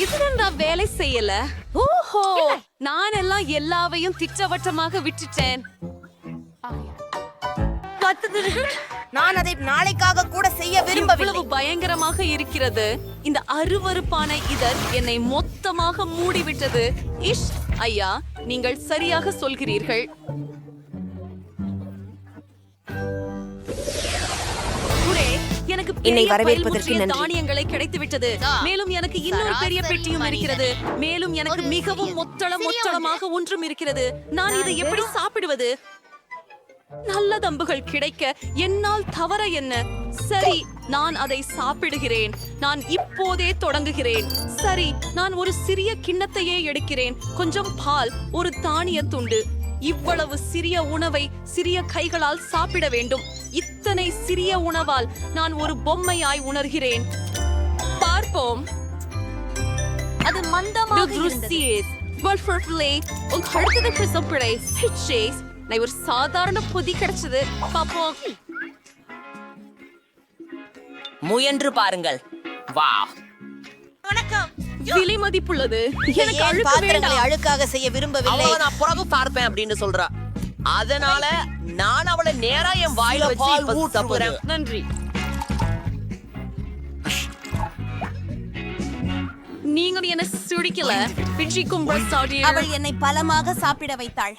இதுதான் நான் வேலை செய்யல. ஓஹோ, நான் எல்லாம் எல்லாவையும் திட்டவட்டமாக விட்டுட்டேன். நான் அதை நாளைக்காக கூட செய்ய விரும்பவில்லை. இவ்வளவு பயங்கரமாக இருக்கிறது. இந்த அருவருப்பான இதழ் என்னை மொத்தமாக மூடிவிட்டது. இஷ், ஐயா, நீங்கள் சரியாக சொல்கிறீர்கள். எனக்கு என்னை வரவேற்பதற்கு நன்றி. தானியங்களை கிடைத்து விட்டது. மேலும் எனக்கு இன்னொரு பெரிய பெட்டியும் இருக்கிறது. மேலும் எனக்கு மிகவும் மொத்தளமாக ஒன்றும் இருக்கிறது. நான் இதை எப்படி சாப்பிடுவது? நல்ல தம்புகள் கிடைக்க என்னால் தவற என்ன? சரி, நான் அதை சாப்பிடுகிறேன். நான் இப்போதே தொடங்குகிறேன். சரி, நான் ஒரு சிறிய கிண்ணத்தையே எடுக்கிறேன். கொஞ்சம் பால், ஒரு தானிய துண்டு. இவ்வளவு சிறிய உணவை சிறிய கைகளால் சாப்பிட வேண்டும். இத்தனை சிறிய உணவால் நான் ஒரு பொம்மையாய் உணர்கிறேன். பார்ப்போம். அது மந்தமாக இருந்தது. ஒரு சாதாரண பொதி கிடைச்சது பாப்போம். முயன்று பாருங்கள். வா, விலை மதிப்புள்ளது. எனக்கு அழுக்கு பாத்திரங்களை வேண்டாம். அழுக்காக செய்ய விரும்பவில்லை. அவளை நான் புறவு பார்ப்பேன் அப்படின்னு சொல்றா. அதனால நான் அவளை நேரா என் வாயில வச்சு இப்ப தப்புறேன். நன்றி. நீங்க என்ன சுடிக்கல. பிச்சிக்கும் அவள் என்னை பலமாக சாப்பிட வைத்தாள்.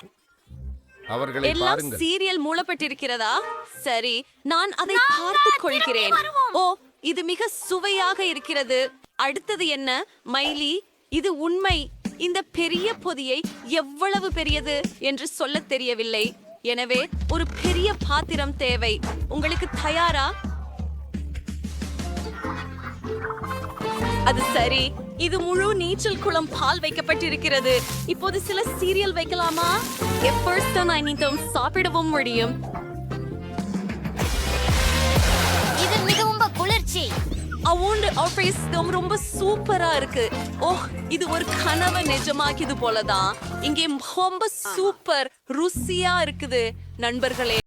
அவர்களை எல்லாம் பாருங்கள். சீரியல் மூடப்பட்டிருக்கிறதா? சரி, நான் அதை பார்த்துக் கொள்கிறேன். ஓ, இது மிக சுவையாக இருக்கிறது. அடுத்தது என்ன? மைலி, இது உண்மை. இந்த பெரிய பொதியை எவ்வளவு பெரியது என்று சொல்லத் தெரியவில்லை. எனவே ஒரு பெரிய பாத்திரம் தேவை. உங்களுக்கு தயாரா? அது சரி. இது முழு நீச்சல் குளம் பால் வைக்கப்பட்டிருக்கிறது. இப்போது சில சீரியல் வைக்கலாமா? சாப்பிடவும் முடியும். இது மிகவும் குளிர்ச்சி. ரொம்ப சூப்பரா இருக்கு. ஓஹ், இது ஒரு கனவு நிஜமாக்கிது போலதான். இங்கே ரொம்ப சூப்பர் ருசியா இருக்குது நண்பர்களே.